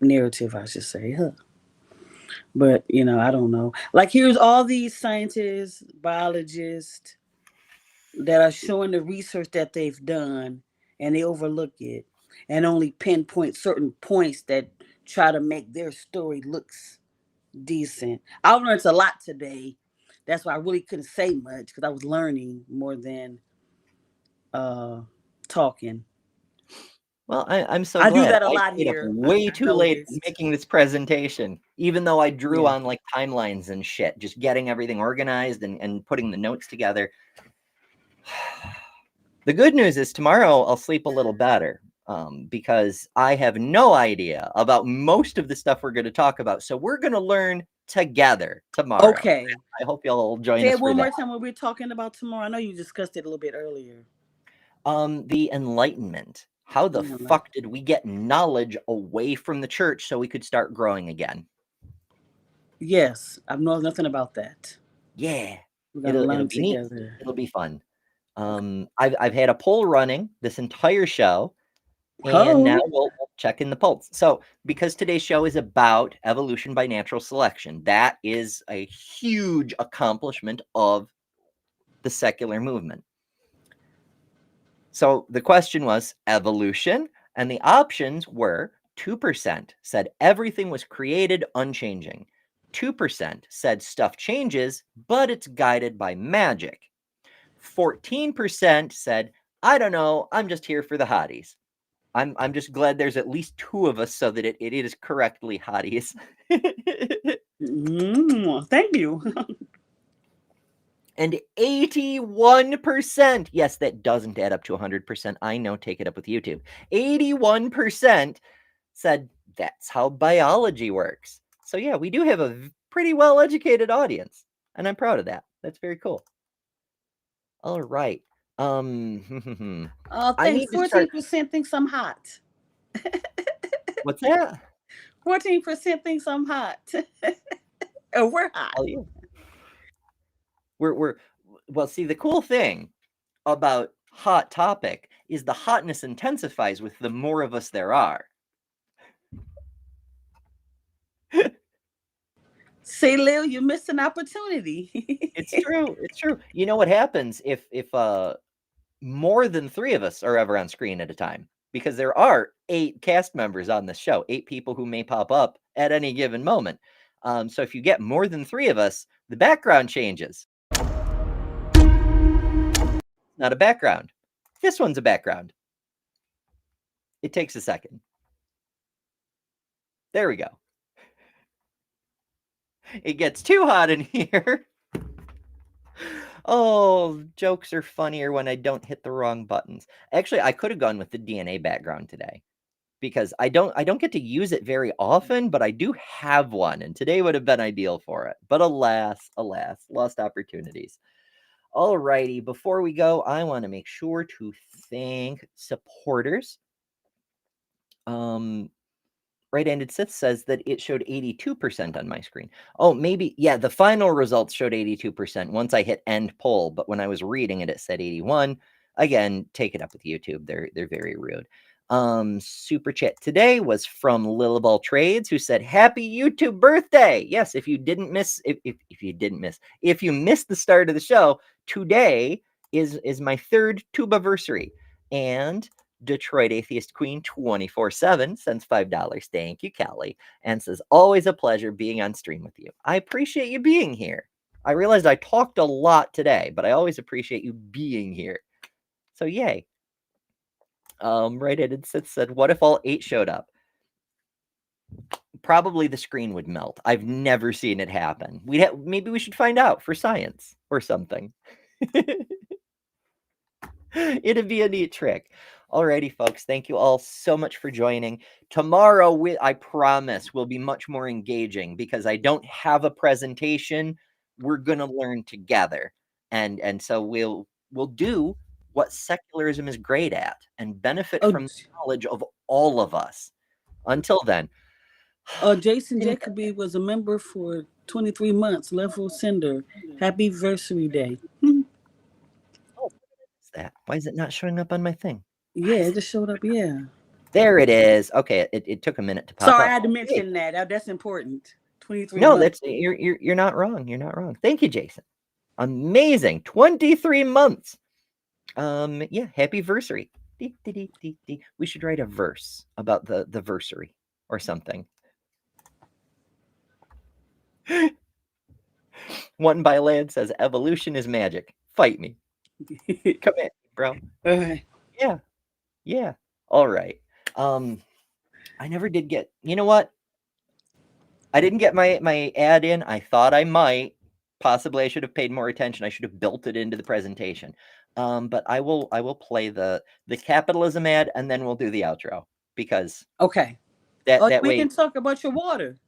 narrative, I should say. But, I don't know. Like, here's all these scientists, biologists that are showing the research that they've done, and they overlook it and only pinpoint certain points that try to make their story looks decent. I learned a lot today. That's why I really couldn't say much, because I was learning more than talking. Well, I'm so I glad. do that a I lot stayed up here. way I too late noticed. making this presentation, even though I drew Yeah. on like timelines and shit, just getting everything organized and putting the notes together. The good news is tomorrow I'll sleep a little better because I have no idea about most of the stuff we're going to talk about. So we're going to learn together tomorrow. Okay. I hope y'all join Say us it for one more that. time what we're talking about tomorrow. I know you discussed it a little bit earlier. The Enlightenment. How the fuck did we get knowledge away from the church so we could start growing again? Yes, I know nothing about that. Yeah, We're gonna it'll learn be neat. together. It'll be fun. I've had a poll running this entire show, and Oh. now we'll check in the polls. So, because today's show is about evolution by natural selection, that is a huge accomplishment of the secular movement. So the question was evolution, and the options were 2% said everything was created unchanging. 2% said stuff changes, but it's guided by magic. 14% said, I don't know, I'm just here for the hotties. I'm just glad there's at least two of us so that it is correctly hotties. Thank you. And 81%, yes, that doesn't add up to 100%. I know, take it up with YouTube. 81% said that's how biology works. So yeah, we do have a pretty well-educated audience, and I'm proud of that. That's very cool. All right. I need to start. 14% thinks I'm hot. What's that? 14% thinks I'm hot. Oh, we're hot. Oh, yeah. We're well, see, the cool thing about Hot Topic is the hotness intensifies with the more of us there are. See, Lil, you missed an opportunity. It's true. It's true. You know what happens if more than 3 of us are ever on screen at a time? Because there are 8 cast members on this show, 8 people who may pop up at any given moment. So if you get more than 3 of us, the background changes. Not a background. This one's a background. It takes a second. There we go. It gets too hot in here. Oh, jokes are funnier when I don't hit the wrong buttons. Actually, I could have gone with the DNA background today because I don't get to use it very often, but I do have one, and today would have been ideal for it. But alas, lost opportunities. Alrighty, before we go, I want to make sure to thank supporters. Right-handed Sith says that it showed 82% on my screen. Oh, maybe, yeah, the final results showed 82% once I hit end poll, but when I was reading it, it said 81. Again, take it up with YouTube. They're very rude. Super chat today was from Liliball Trades, who said, "Happy YouTube birthday!" Yes, if you missed the start of the show, today is my third tubaversary. And Detroit Atheist Queen 24/7 sends $5. Thank you, Kelly. And says, "Always a pleasure being on stream with you." I appreciate you being here. I realized I talked a lot today, but I always appreciate you being here. So yay. Right-handed Sith said, "What if all 8 showed up?" Probably the screen would melt. I've never seen it happen. Maybe we should find out for science or something. It'd be a neat trick. Alrighty, folks. Thank you all so much for joining. Tomorrow, I promise, will be much more engaging because I don't have a presentation. We're gonna learn together, and so we'll do what secularism is great at and benefit from the knowledge of all of us. Until then, Jason Jacoby was a member for 23 months, level sender. Happy Versary Day. that. Why is it not showing up on my thing? Yeah, it just showed up. Yeah. There it is. Okay, it took a minute to pop up. Sorry, I had to mention that. That's important. 23 No, months. you're not wrong. You're not wrong. Thank you, Jason. Amazing. 23 months. Yeah, happy versary. We should write a verse about the versary or something. One by Land says, "Evolution is magic. Fight me." Come in, bro. Yeah. All right. I never did get, you know what? I didn't get my ad in. I thought I might. Possibly I should have paid more attention. I should have built it into the presentation. But I will play the capitalism ad and then we'll do the outro because okay. That we way can talk about your water.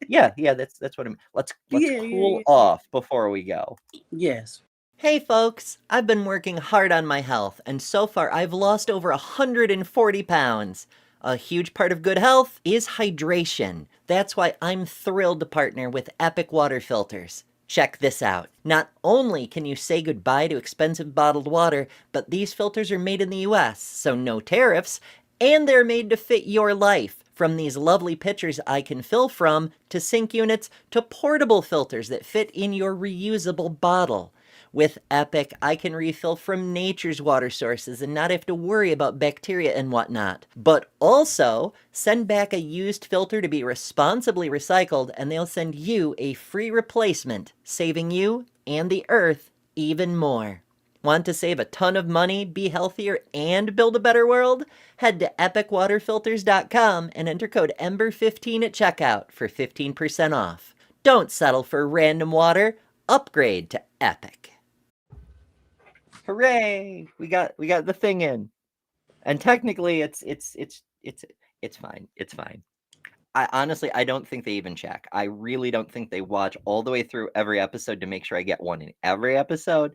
yeah, that's what I'm. Let's cool off before we go. Yes. Hey folks, I've been working hard on my health, and so far I've lost over 140 pounds. A huge part of good health is hydration. That's why I'm thrilled to partner with Epic Water Filters. Check this out. Not only can you say goodbye to expensive bottled water, but these filters are made in the US, so no tariffs, and they're made to fit your life. From these lovely pitchers I can fill from, to sink units, to portable filters that fit in your reusable bottle. With Epic, I can refill from nature's water sources and not have to worry about bacteria and whatnot. But also, send back a used filter to be responsibly recycled and they'll send you a free replacement, saving you and the earth even more. Want to save a ton of money, be healthier, and build a better world? Head to epicwaterfilters.com and enter code EMBER15 at checkout for 15% off. Don't settle for random water. Upgrade to Epic. Hooray! We got the thing in. And technically it's fine. It's fine. I don't think they even check. I really don't think they watch all the way through every episode to make sure I get one in every episode.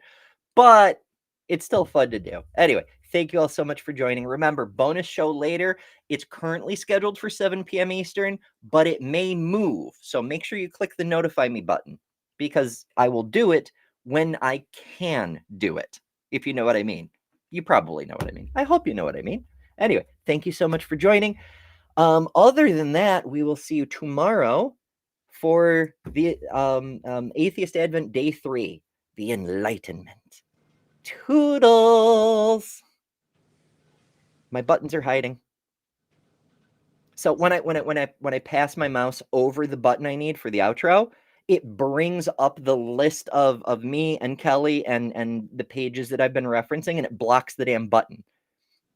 But it's still fun to do. Anyway, thank you all so much for joining. Remember, bonus show later. It's currently scheduled for 7 p.m. Eastern, but it may move. So make sure you click the notify me button because I will do it when I can do it. If you know what I mean. You probably know what I mean. I hope you know what I mean. Anyway, thank you so much for joining. Other than that, we will see you tomorrow for the Atheist Advent Day 3, the Enlightenment. Toodles. My buttons are hiding. So when I pass my mouse over the button I need for the outro, it brings up the list of me and Kelly and the pages that I've been referencing, and it blocks the damn button.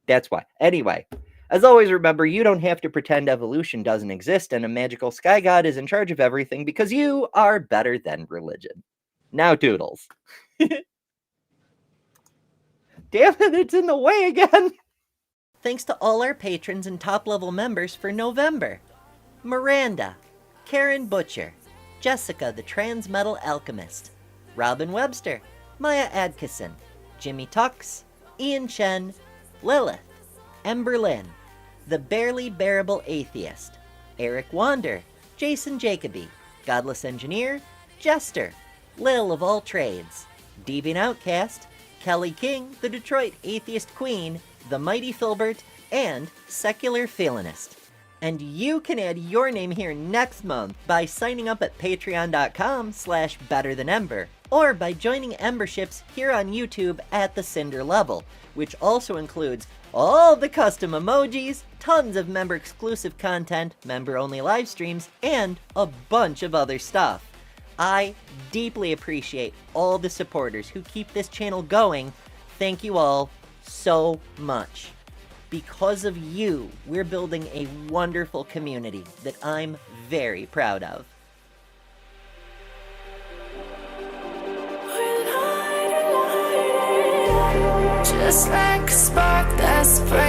That's why. Anyway, as always, remember, you don't have to pretend evolution doesn't exist and a magical sky god is in charge of everything because you are better than religion. Now, doodles. Damn it, it's in the way again. Thanks to all our patrons and top-level members for November. Miranda, Karen Butcher, Jessica the Transmetal Alchemist, Robin Webster, Maya Adkison, Jimmy Tux, Ian Chen, Lilith, Ember Lynn, The Barely Bearable Atheist, Eric Wander, Jason Jacoby, Godless Engineer, Jester, Lil of All Trades, Deviant Outcast, Kelly King, the Detroit Atheist Queen, The Mighty Filbert, and Secular Feelinist. And you can add your name here next month by signing up at patreon.com/betterthanember, or by joining Emberships here on YouTube at the Cinder level, which also includes all the custom emojis, tons of member-exclusive content, member-only live streams, and a bunch of other stuff. I deeply appreciate all the supporters who keep this channel going. Thank you all so much. Because of you, we're building a wonderful community that I'm very proud of. Just like a spark that's burning